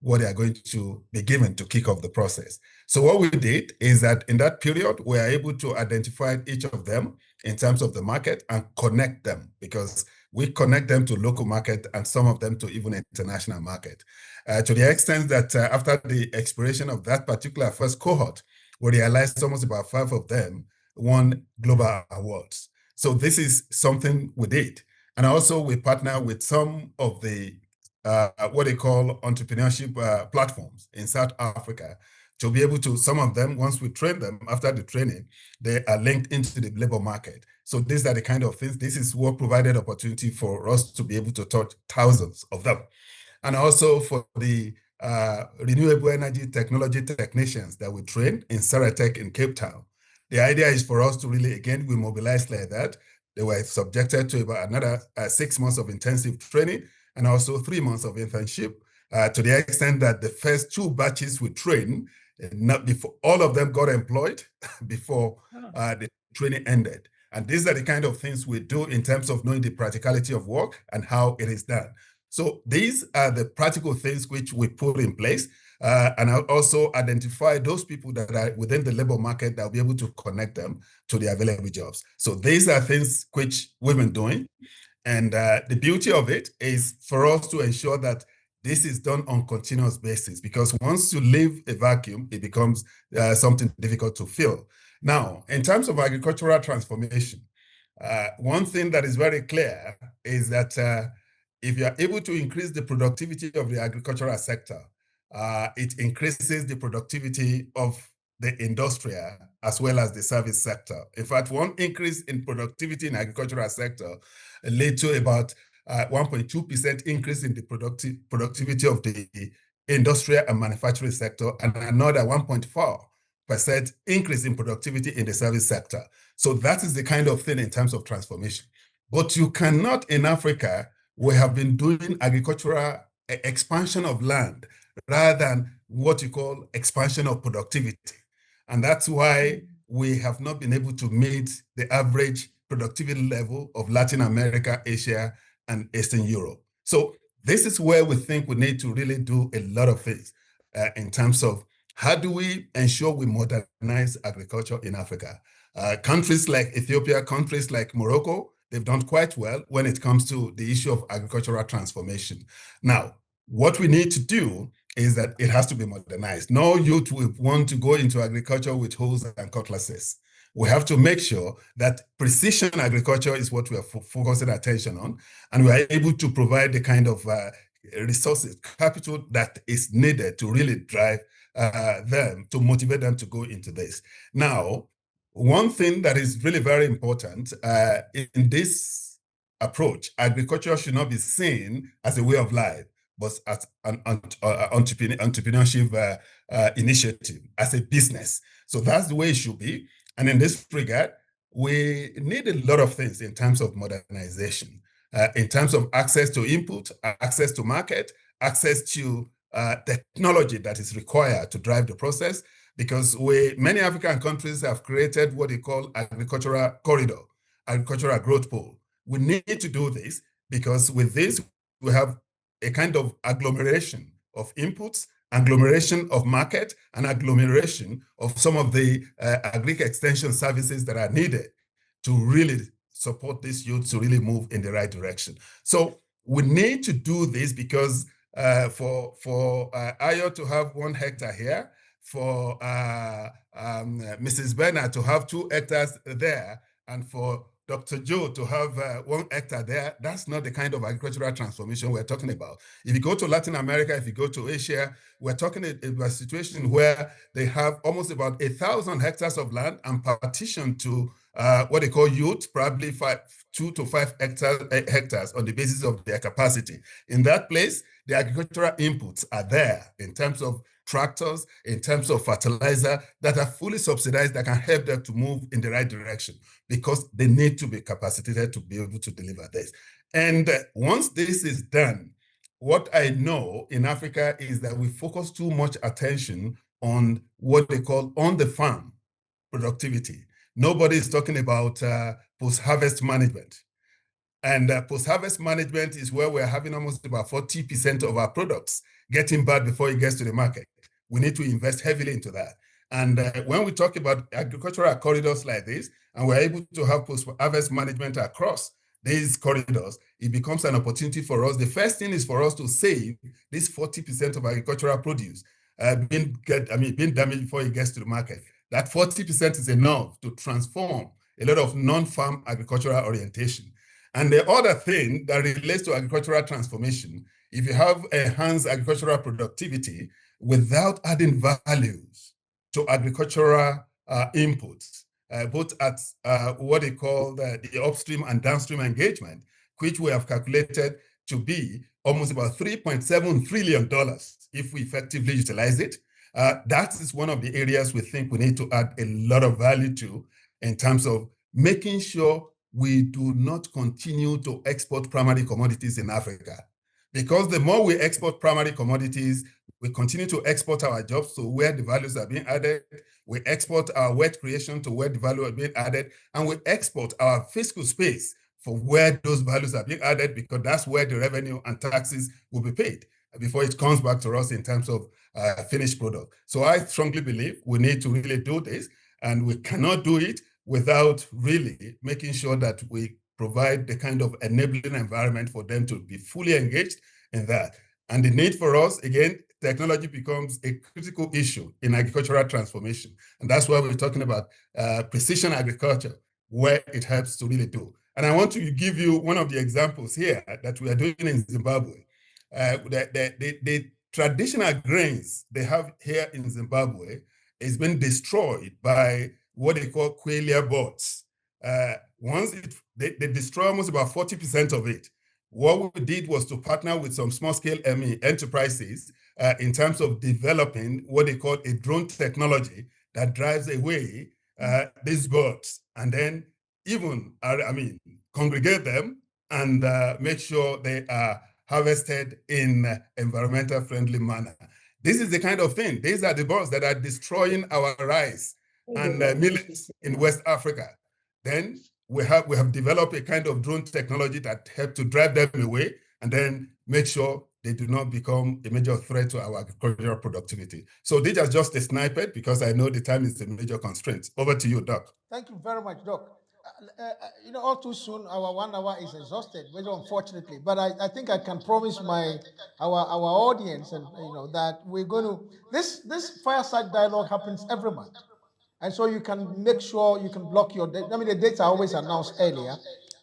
what they are going to be given to kick off the process. So what we did is that in that period, we are able to identify each of them in terms of the market and connect them, because we connect them to local market and some of them to even international market. To the extent that after the expiration of that particular first cohort, we realized almost about 5 of them won global awards. So this is something we did. And also we partner with some of the what they call entrepreneurship platforms in South Africa to be able to, some of them, once we train them, after the training, they are linked into the labor market. So these are the kind of things, this is what provided opportunity for us to be able to touch thousands of them. And also for the renewable energy technology technicians that we train in Saratech in Cape Town. The idea is for us to really, again, we mobilize like that. They were subjected to about another 6 months of intensive training and also 3 months of internship, to the extent that the first 2 batches we train, not before all of them got employed before the training ended. And these are the kind of things we do in terms of knowing the practicality of work and how it is done. So these are the practical things which we put in place. And I'll also identify those people that are within the labor market that will be able to connect them to the available jobs. So these are things which we've been doing. And the beauty of it is for us to ensure that this is done on continuous basis, because once you leave a vacuum, it becomes something difficult to fill. Now, in terms of agricultural transformation, one thing that is very clear is that if you are able to increase the productivity of the agricultural sector, it increases the productivity of the industrial as well as the service sector. In fact, one increase in productivity in agricultural sector led to about 1.2% increase in the productivity of the industrial and manufacturing sector, and another 1.4% increase in productivity in the service sector. So that is the kind of thing in terms of transformation. But you cannot, in Africa, we have been doing agricultural expansion of land rather than what you call expansion of productivity. And that's why we have not been able to meet the average productivity level of Latin America, Asia, and Eastern Europe. So this is where we think we need to really do a lot of things in terms of how do we ensure we modernize agriculture in Africa. Countries like Ethiopia, countries like Morocco, they've done quite well when it comes to the issue of agricultural transformation. Now, what we need to do is that it has to be modernized. No youth will want to go into agriculture with hoes and cutlasses. We have to make sure that precision agriculture is what we are focusing attention on, and we are able to provide the kind of resources, capital that is needed to really drive them, to motivate them to go into this. Now, one thing that is really very important in this approach, agriculture should not be seen as a way of life, but as an entrepreneurship initiative, as a business. So that's the way it should be. And in this regard, we need a lot of things in terms of modernization, in terms of access to input, access to market, access to technology that is required to drive the process, because many African countries have created what they call agricultural corridor, agricultural growth pole. We need to do this because with this, we have a kind of agglomeration of inputs, agglomeration of market, and agglomeration of some of the agri extension services that are needed to really support this youth to really move in the right direction. So we need to do this because for Ayo to have 1 hectare here, for Mrs. Barnard to have 2 hectares there, and for Dr. Joe to have 1 hectare there, that's not the kind of agricultural transformation we're talking about. If you go to Latin America, if you go to Asia, we're talking about a situation where they have almost about 1,000 hectares of land and partitioned to what they call youth, probably 2 to 5 hectares on the basis of their capacity. In that place, the agricultural inputs are there in terms of tractors, in terms of fertilizer that are fully subsidized, that can help them to move in the right direction, because they need to be capacitated to be able to deliver this. And once this is done, what I know in Africa is that we focus too much attention on what they call on-the-farm productivity. Nobody is talking about post-harvest management. And post-harvest management is where we're having almost about 40% of our products getting bad before it gets to the market. We need to invest heavily into that. And when we talk about agricultural corridors like this, and we're able to have post-harvest management across these corridors, it becomes an opportunity for us. The first thing is for us to save this 40% of agricultural produce being damaged before it gets to the market. That 40% is enough to transform a lot of non-farm agricultural orientation. And the other thing that relates to agricultural transformation, if you have enhanced agricultural productivity without adding values to agricultural inputs, both at what they call the upstream and downstream engagement, which we have calculated to be almost about $3.7 trillion if we effectively utilize it. That is one of the areas we think we need to add a lot of value to in terms of making sure we do not continue to export primary commodities in Africa. Because the more we export primary commodities, We continue to export our jobs to where the values are being added. We export our wealth creation to where the value are being added. And we export our fiscal space for where those values are being added, because that's where the revenue and taxes will be paid before it comes back to us in terms of finished product. So I strongly believe we need to really do this, and we cannot do it without really making sure that we provide the kind of enabling environment for them to be fully engaged in that. And the need for us, again, technology becomes a critical issue in agricultural transformation. And that's why we're talking about precision agriculture, where it helps to really do. And I want to give you one of the examples here that we are doing in Zimbabwe. The traditional grains they have here in Zimbabwe is being destroyed by what they call quail bots. Once they destroy almost about 40% of it. What we did was to partner with some small-scale enterprises in terms of developing what they call a drone technology that drives away these birds, and then even, congregate them and make sure they are harvested in environmental friendly manner. This is the kind of thing. These are the birds that are destroying our rice and millets in West Africa. Then we have developed a kind of drone technology that helps to drive them away and then make sure they do not become a major threat to our agricultural productivity. So this is just a snippet because I know the time is a major constraint. Over to you, Doc. Thank you very much, Doc. All too soon, our 1 hour is exhausted, very unfortunately. But I think I can promise our audience and that we're going to this fireside dialogue happens every month. And so you can make sure you can block your date. The dates are always announced earlier.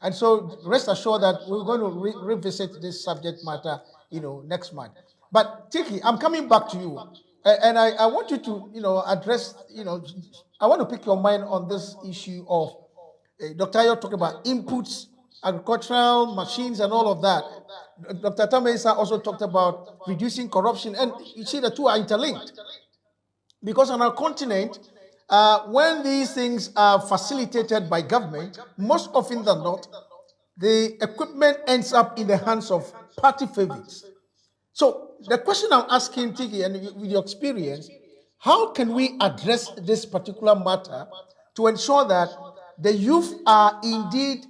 And so rest assured that we're going to revisit this subject matter, next month. But Tiekie, I'm coming back to you. And I want you to, address, I want to pick your mind on this issue of Dr. Ayo talking about inputs, agricultural machines and all of that. Dr. Attah-Mensah also talked about reducing corruption. And you see the two are interlinked. Because on our continent, when these things are facilitated by government, most often than not, the equipment ends up in the hands of party favorites. So the question I'm asking, Tiekie, and with your experience, how can we address this particular matter to ensure that the youth are indeed,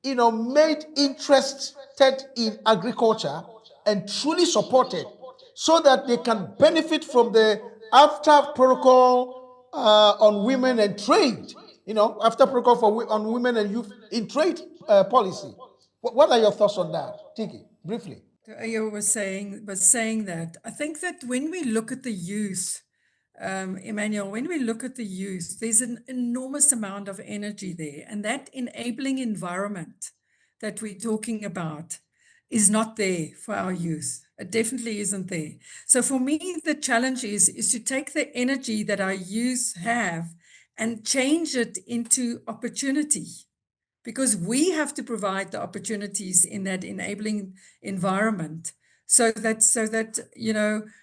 made interested in agriculture and truly supported so that they can benefit from the after protocol on women and trade, after protocol on women and youth in trade policy. What are your thoughts on that, Tiekie, briefly? Ayo was saying that I think that when we look at the youth, Emmanuel, when we look at the youth, there's an enormous amount of energy there, and that enabling environment that we're talking about is not there for our youth. It definitely isn't there. So for me, the challenge is to take the energy that our youth have and change it into opportunity, because we have to provide the opportunities in that enabling environment so that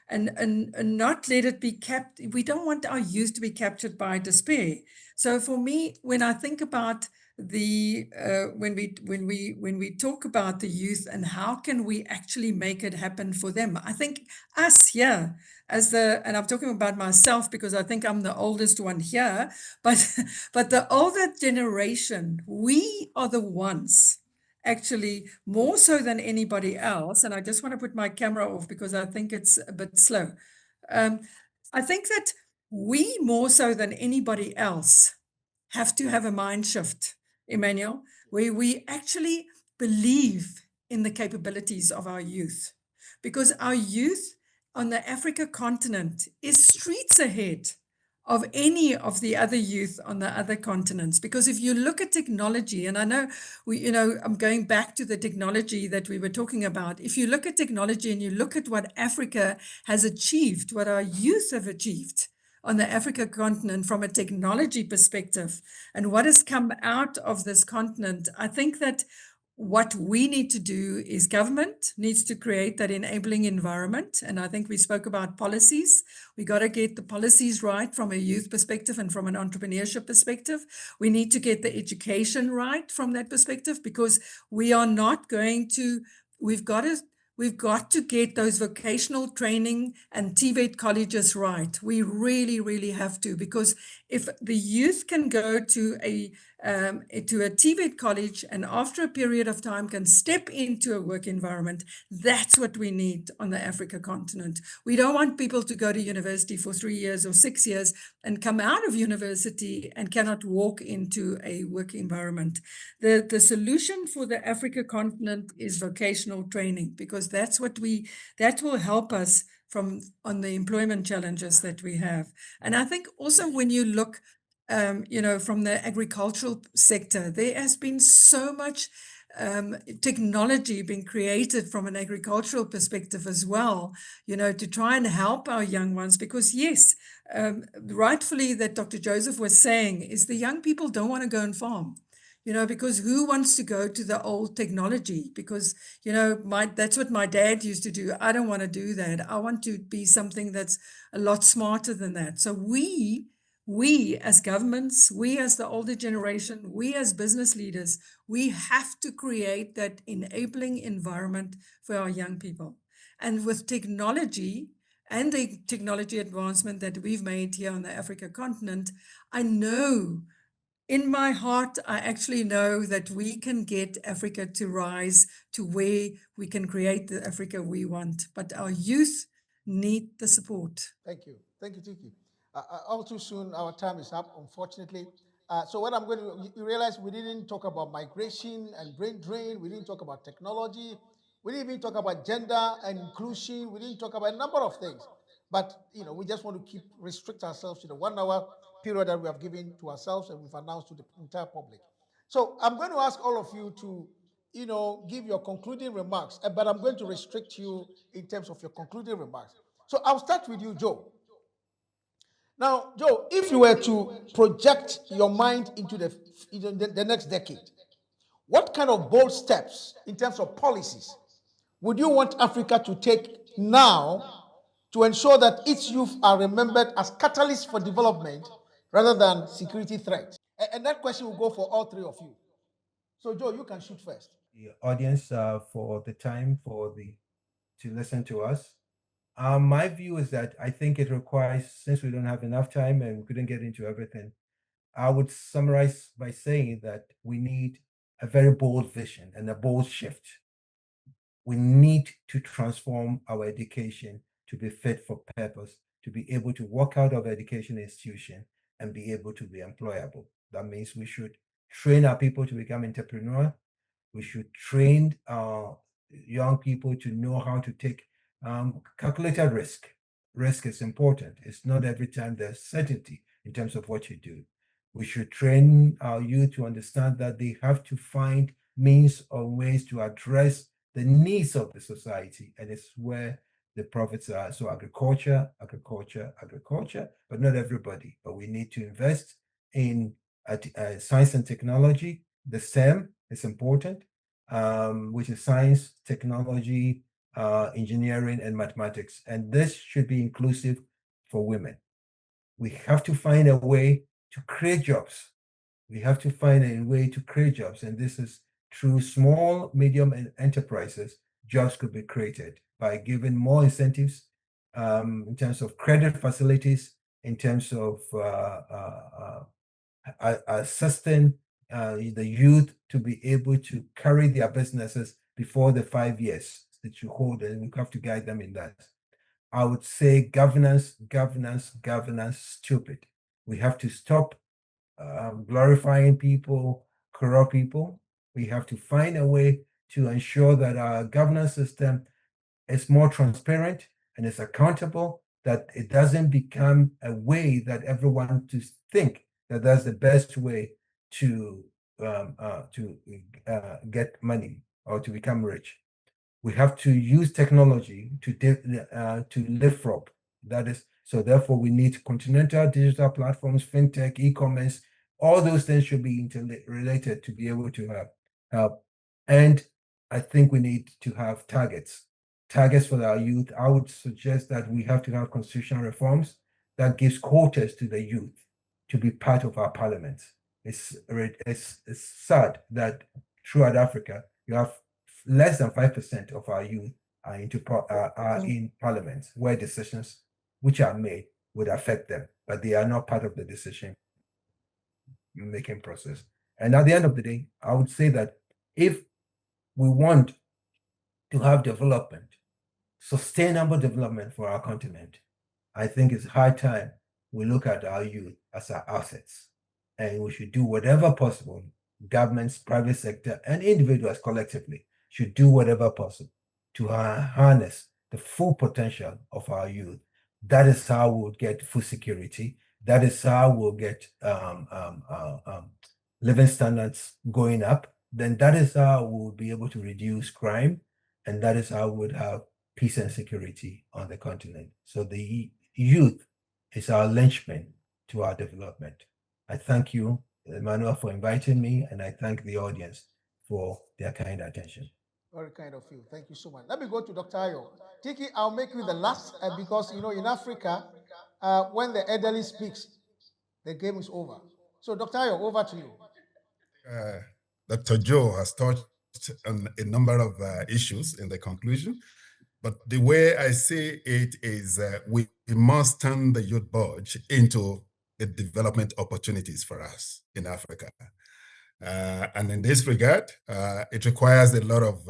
and not let it be kept. We don't want our youth to be captured by despair. So for me, when I think about when we talk about the youth and how can we actually make it happen for them, I think us here and I'm talking about myself because I think I'm the oldest one here, but the older generation, we are the ones actually more so than anybody else. And I just want to put my camera off because I think it's a bit slow. I think that we more so than anybody else have to have a mind shift, Emmanuel, where we actually believe in the capabilities of our youth, because our youth on the Africa continent is streets ahead of any of the other youth on the other continents. Because if you look at technology, and I know I'm going back to the technology that we were talking about. If you look at technology and you look at what Africa has achieved, what our youth have achieved on the Africa continent from a technology perspective, and what has come out of this continent, I think that what we need to do is government needs to create that enabling environment. And I think we spoke about policies. We got to get the policies right from a youth perspective and from an entrepreneurship perspective. We need to get the education right from that perspective, because we are not going to, we've got to We've got to get those vocational training and TVET colleges right. We really, really have to, because if the youth can go to a TVET college and after a period of time can step into a work environment, that's what we need on the Africa continent. We don't want people to go to university for 3 years or 6 years and come out of university and cannot walk into a work environment. The solution for the Africa continent is vocational training, because that will help us on the employment challenges that we have. And I think also when you look, from the agricultural sector, there has been so much technology being created from an agricultural perspective as well, to try and help our young ones, because yes, rightfully that Dr. Joseph was saying is the young people don't want to go and farm. Because who wants to go to the old technology? Because, that's what my dad used to do. I don't want to do that. I want to be something that's a lot smarter than that. So we as governments, we as the older generation, we as business leaders, we have to create that enabling environment for our young people. And with technology and the technology advancement that we've made here on the Africa continent, I know in my heart, I actually know that we can get Africa to rise to where we can create the Africa we want. But our youth need the support. Thank you. Thank you, Tiekie. All too soon, our time is up, unfortunately. So what I'm going to, you realize we didn't talk about migration and brain drain. We didn't talk about technology. We didn't even talk about gender and inclusion. We didn't talk about a number of things. But, we just want to restrict ourselves to the 1 hour period that we have given to ourselves and we've announced to the entire public. So I'm going to ask all of you to, give your concluding remarks, but I'm going to restrict you in terms of your concluding remarks. So I'll start with you, Joe. Now, Joe, if you were to project your mind into the next decade, what kind of bold steps in terms of policies would you want Africa to take now to ensure that its youth are remembered as catalysts for development rather than security threats? And that question will go for all three of you. So, Joe, you can shoot first. The audience for the time to listen to us. My view is that I think it requires, since we don't have enough time and we couldn't get into everything, I would summarize by saying that we need a very bold vision and a bold shift. We need to transform our education to be fit for purpose, to be able to walk out of education institution and be able to be employable. That means we should train our people to become entrepreneurs. We should train our young people to know how to take calculated risk. Risk is important. It's not every time there's certainty in terms of what you do. We should train our youth to understand that they have to find means or ways to address the needs of the society, and it's where the profits are. So agriculture, but not everybody. But we need to invest in science and technology. The STEM is important, which is science, technology, engineering, and mathematics. And this should be inclusive for women. We have to find a way to create jobs. We have to find a way to create jobs. And this is through small, medium, and enterprises. Jobs could be created by giving more incentives in terms of credit facilities, in terms of assisting the youth to be able to carry their businesses before the 5 years that you hold, and we have to guide them in that. I would say governance, stupid. We have to stop glorifying people, corrupt people. We have to find a way to ensure that our governance system is more transparent and is accountable, that it doesn't become a way that everyone to think that that's the best way to get money or to become rich. We have to use technology to leapfrog. That is, so therefore we need continental digital platforms, fintech, e-commerce. All those things should be interrelated to be able to help. And I think we need to have targets for our youth. I would suggest that we have to have constitutional reforms that gives quotas to the youth to be part of our parliament. It's sad that throughout Africa, you have less than 5% of our youth are in parliament, where decisions which are made would affect them, but they are not part of the decision-making process. And at the end of the day, I would say that if we want to have development, sustainable development for our continent, I think it's high time we look at our youth as our assets, and we should do whatever possible. Governments, private sector, and individuals collectively should do whatever possible to harness the full potential of our youth. That is how we'll get food security. That is how we'll get living standards going up. Then that is how we'll be able to reduce crime, and that is how we'll have peace and security on the continent. So the youth is our linchpin to our development. I thank you, Emmanuel, for inviting me, and I thank the audience for their kind attention. Very kind of you. Thank you so much. Let me go to Dr. Ayo. Tiekie, I'll make you the last because, in Africa, when the elderly speaks, the game is over. So, Dr. Ayo, over to you. Dr. Joe has touched on a number of issues in the conclusion. But the way I see it is we must turn the youth budge into the development opportunities for us in Africa. And in this regard, it requires a lot of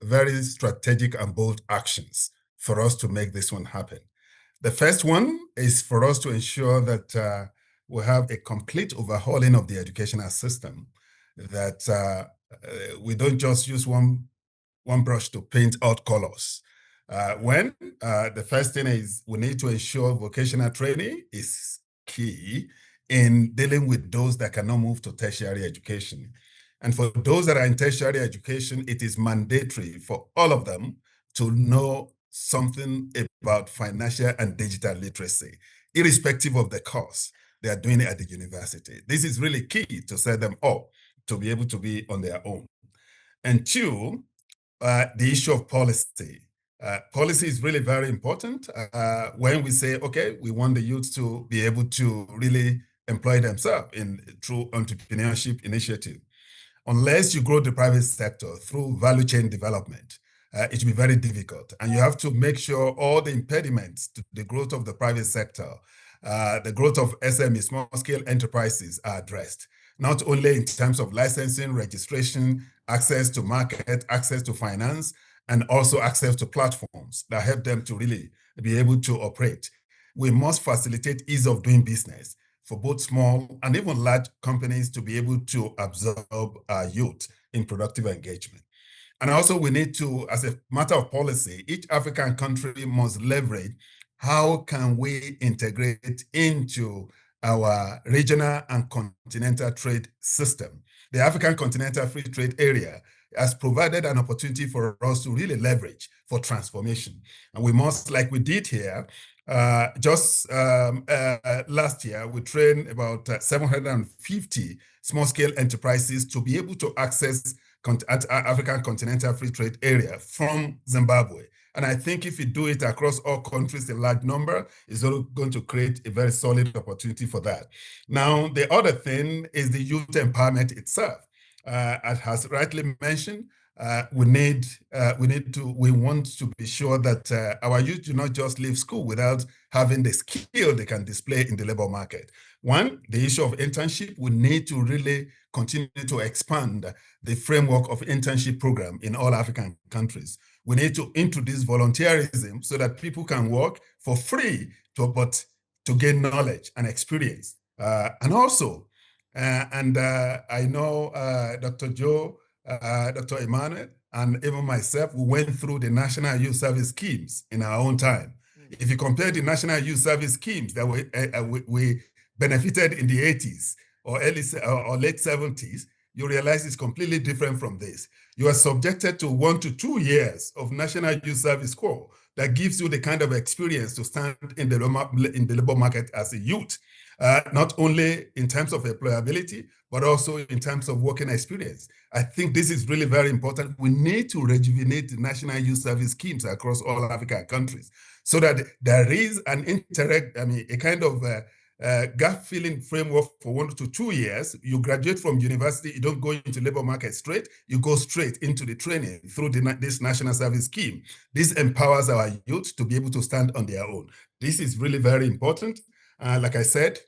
very strategic and bold actions for us to make this one happen. The first one is for us to ensure that we have a complete overhauling of the educational system, that we don't just use one brush to paint out colors. The first thing is we need to ensure vocational training is key in dealing with those that cannot move to tertiary education. And for those that are in tertiary education, it is mandatory for all of them to know something about financial and digital literacy, irrespective of the course they are doing it at the university. This is really key to set them up to be able to be on their own. And two, the issue of policy. Policy is really very important when we say, okay, we want the youth to be able to really employ themselves through entrepreneurship initiative. Unless you grow the private sector through value chain development, it will be very difficult. And you have to make sure all the impediments to the growth of the private sector, the growth of SME, small-scale enterprises, are addressed. Not only in terms of licensing, registration, access to market, access to finance, and also access to platforms that help them to really be able to operate. We must facilitate ease of doing business for both small and even large companies to be able to absorb our youth in productive engagement. And also we need to, as a matter of policy, each African country must leverage how can we integrate into our regional and continental trade system. The African Continental Free Trade Area has provided an opportunity for us to really leverage for transformation. And we must, like we did here, last year, we trained about 750 small-scale enterprises to be able to access African Continental Free Trade Area from Zimbabwe. And I think if you do it across all countries, a large number, is going to create a very solid opportunity for that. Now, the other thing is the youth empowerment itself. As has rightly mentioned, we want to be sure that our youth do not just leave school without having the skill they can display in the labor market. One, the issue of internship, we need to really continue to expand the framework of internship program in all African countries. We need to introduce volunteerism so that people can work for free to gain knowledge and experience. And also, I know Dr. Joe, Dr. Emmanuel, and even myself, we went through the National Youth Service schemes in our own time. If you compare the National Youth Service schemes that we benefited in the 80s or late 70s, you realize it's completely different from this. You are subjected to 1 to 2 years of National Youth Service Corps that gives you the kind of experience to stand in the labor market as a youth, not only in terms of employability, but also in terms of working experience. I think this is really very important. We need to rejuvenate the National Youth Service schemes across all African countries so that there is an a kind of gap filling framework for 1 to 2 years. You graduate from university, you don't go into labor market straight, you go straight into the training through this national service scheme. This empowers our youth to be able to stand on their own. This is really very important. Like I said,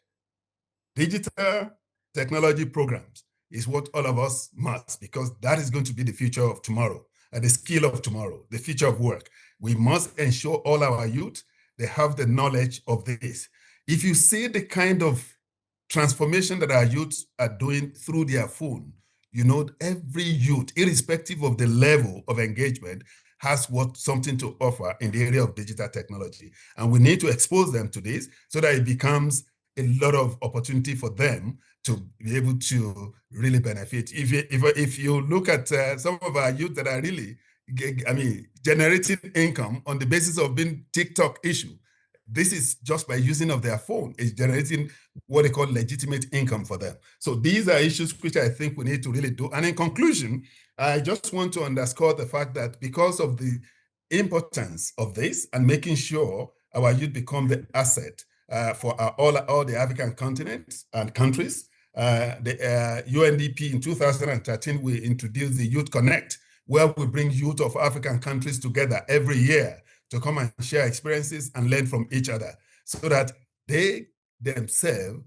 digital technology programs is what all of us must, because that is going to be the future of tomorrow, the skill of tomorrow, the future of work. We must ensure all our youth, they have the knowledge of this. If you see the kind of transformation that our youths are doing through their phone, you know, every youth, irrespective of the level of engagement, has something to offer in the area of digital technology. And we need to expose them to this so that it becomes a lot of opportunity for them to be able to really benefit. If you look at some of our youth that are really, generating income on the basis of being TikTok issue, this is just by using of their phone. It's generating what they call legitimate income for them. So these are issues which I think we need to really do. And in conclusion, I just want to underscore the fact that because of the importance of this and making sure our youth become the asset for all the African continents and countries, the UNDP in 2013, we introduced the Youth Connect, where we bring youth of African countries together every year to come and share experiences and learn from each other, so that they themselves,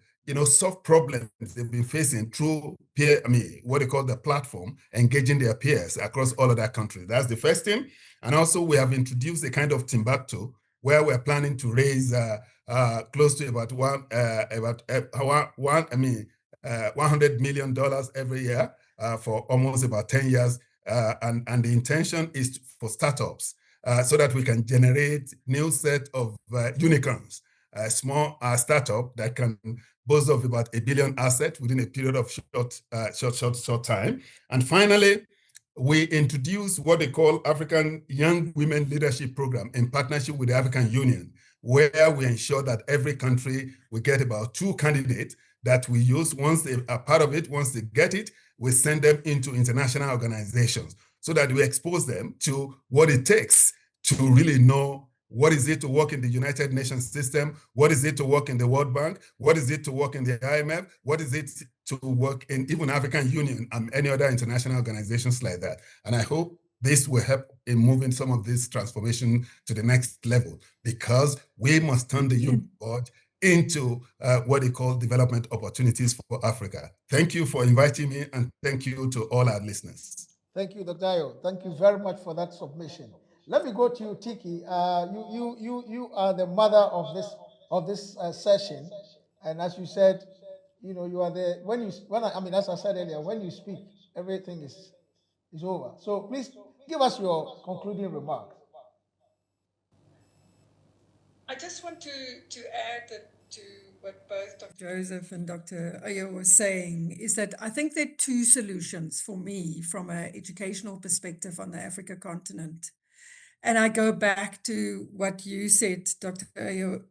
solve problems they've been facing through what they call the platform, engaging their peers across all of that country. That's the first thing. And also we have introduced a kind of Timbuktu, where we're planning to raise close to about $100 million every year for almost about 10 years. And the intention is for startups, so that we can generate new set of unicorns, a small startup that can boast of about $1 billion asset within a period of short time. And finally, we introduced what they call African Young Women Leadership Program in partnership with the African Union, where we ensure that every country will get about 2 candidates that we use. Once they are part of it, once they get it, we send them into international organizations so that we expose them to what it takes to really know what is it to work in the United Nations system, what is it to work in the World Bank, what is it to work in the IMF, what is it to work in even African Union and any other international organizations like that. And I hope this will help in moving some of this transformation to the next level, because we must turn the youth board into what they call development opportunities for Africa. Thank you for inviting me, and thank you to all our listeners. Thank you, Dr. Ayo. Thank you very much for that submission. Let me go to you, Tiekie. You are the mother of this session, and as you said, you are the as I said earlier, when you speak, everything is over. So please give us your concluding remarks. I just want to add that to what both Dr. Joseph and Dr. Ayo were saying, is that I think there are 2 solutions for me from an educational perspective on the Africa continent. And I go back to what you said, Dr. Ayo,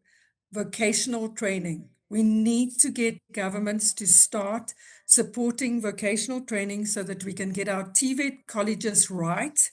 vocational training. We need to get governments to start supporting vocational training so that we can get our TVET colleges right,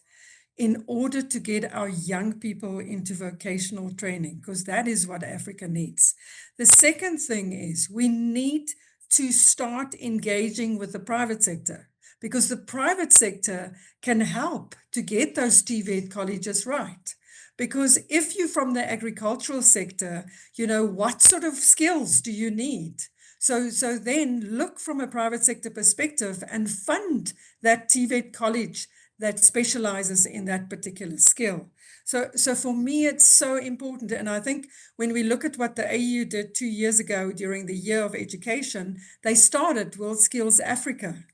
in order to get our young people into vocational training, because that is what Africa needs. The second thing is we need to start engaging with the private sector, because the private sector can help to get those TVET colleges right. Because if you're from the agricultural sector, what sort of skills do you need? So then look from a private sector perspective and fund that TVET college that specializes in that particular skill. So for me, it's so important. And I think when we look at what the AU did 2 years ago during the Year of Education, they started World Skills Africa.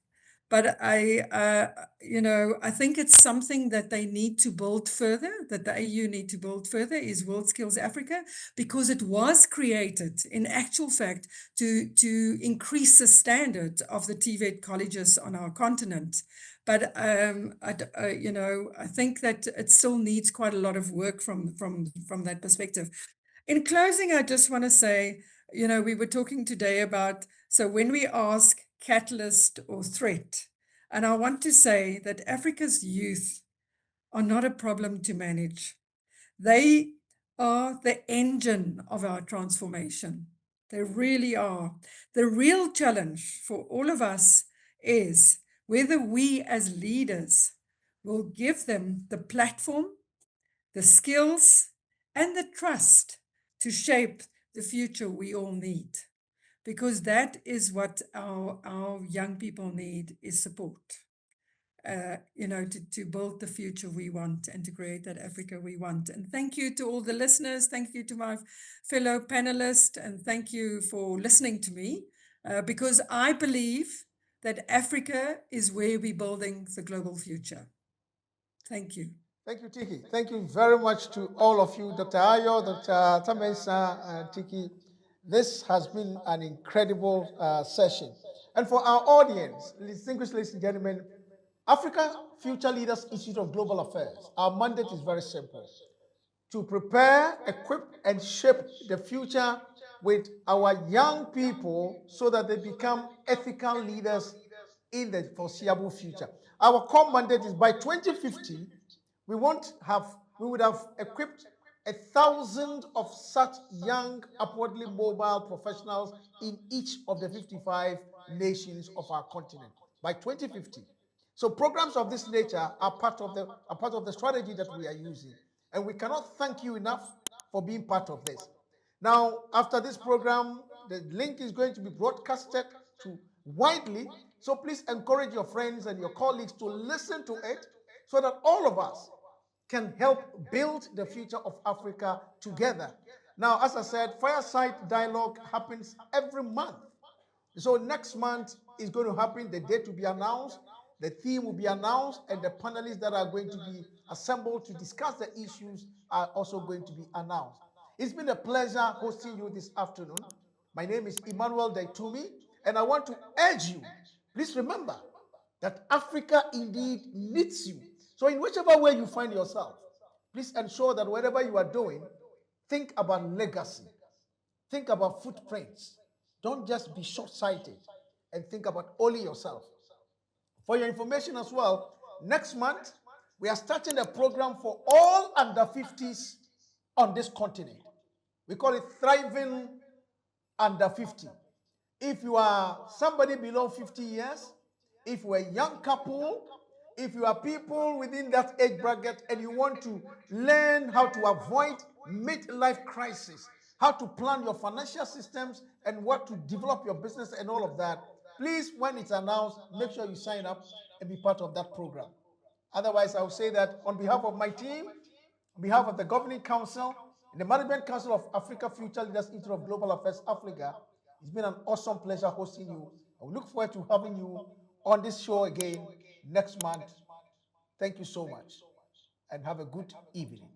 But I think it's something that they need to build further, that the AU need to build further, is World Skills Africa, because it was created in actual fact to increase the standard of the TVET colleges on our continent. But I think that it still needs quite a lot of work from that perspective. In closing, I just want to say, we were talking today about, so when we ask catalyst or threat, and I want to say that Africa's youth are not a problem to manage. They are the engine of our transformation. They really are. The real challenge for all of us is whether we as leaders will give them the platform, the skills, and the trust to shape the future we all need. Because that is what our young people need, is support. To build the future we want and to create that Africa we want. And thank you to all the listeners. Thank you to my fellow panelists. And thank you for listening to me, because I believe that Africa is where we're building the global future. Thank you. Thank you, Tiekie. Thank you very much to all of you, Dr. Ayo, Dr. Attah-Mensah, and Tiekie. This has been an incredible session. And for our audience, distinguished ladies and gentlemen, Africa Future Leaders Institute of Global Affairs, our mandate is very simple: to prepare, equip, and shape the future with our young people so that they become ethical leaders in the foreseeable future. Our core mandate is by 2050, we would have equipped 1,000 of such young, upwardly mobile professionals in each of the 55 nations of our continent by 2050. So programs of this nature are part of the strategy that we are using. And we cannot thank you enough for being part of this. Now, after this program, the link is going to be broadcasted to widely. So please encourage your friends and your colleagues to listen to it so that all of us can help build the future of Africa together. Now, as I said, Fireside Dialogue happens every month. So next month is going to happen, the date will be announced, the theme will be announced, and the panelists that are going to be assembled to discuss the issues are also going to be announced. It's been a pleasure hosting you this afternoon. My name is Emmanuel Daitumi, and I want to urge you, please remember that Africa indeed needs you. So in whichever way you find yourself, please ensure that whatever you are doing, think about legacy, think about footprints. Don't just be short-sighted and think about only yourself. For your information as well, next month, we are starting a program for all under 50s on this continent. We call it Thriving Under 50. If you are somebody below 50 years, if you're a young couple, if you are people within that age bracket and you want to learn how to avoid midlife crisis, how to plan your financial systems and what to develop your business and all of that, please, when it's announced, make sure you sign up and be part of that program. Otherwise, I will say that on behalf of my team, on behalf of the Governing Council and the Management Council of Africa Future Leaders Institute of Global Affairs Africa, it's been an awesome pleasure hosting you. I look forward to having you on this show again next month. Thank you so much and have a good evening.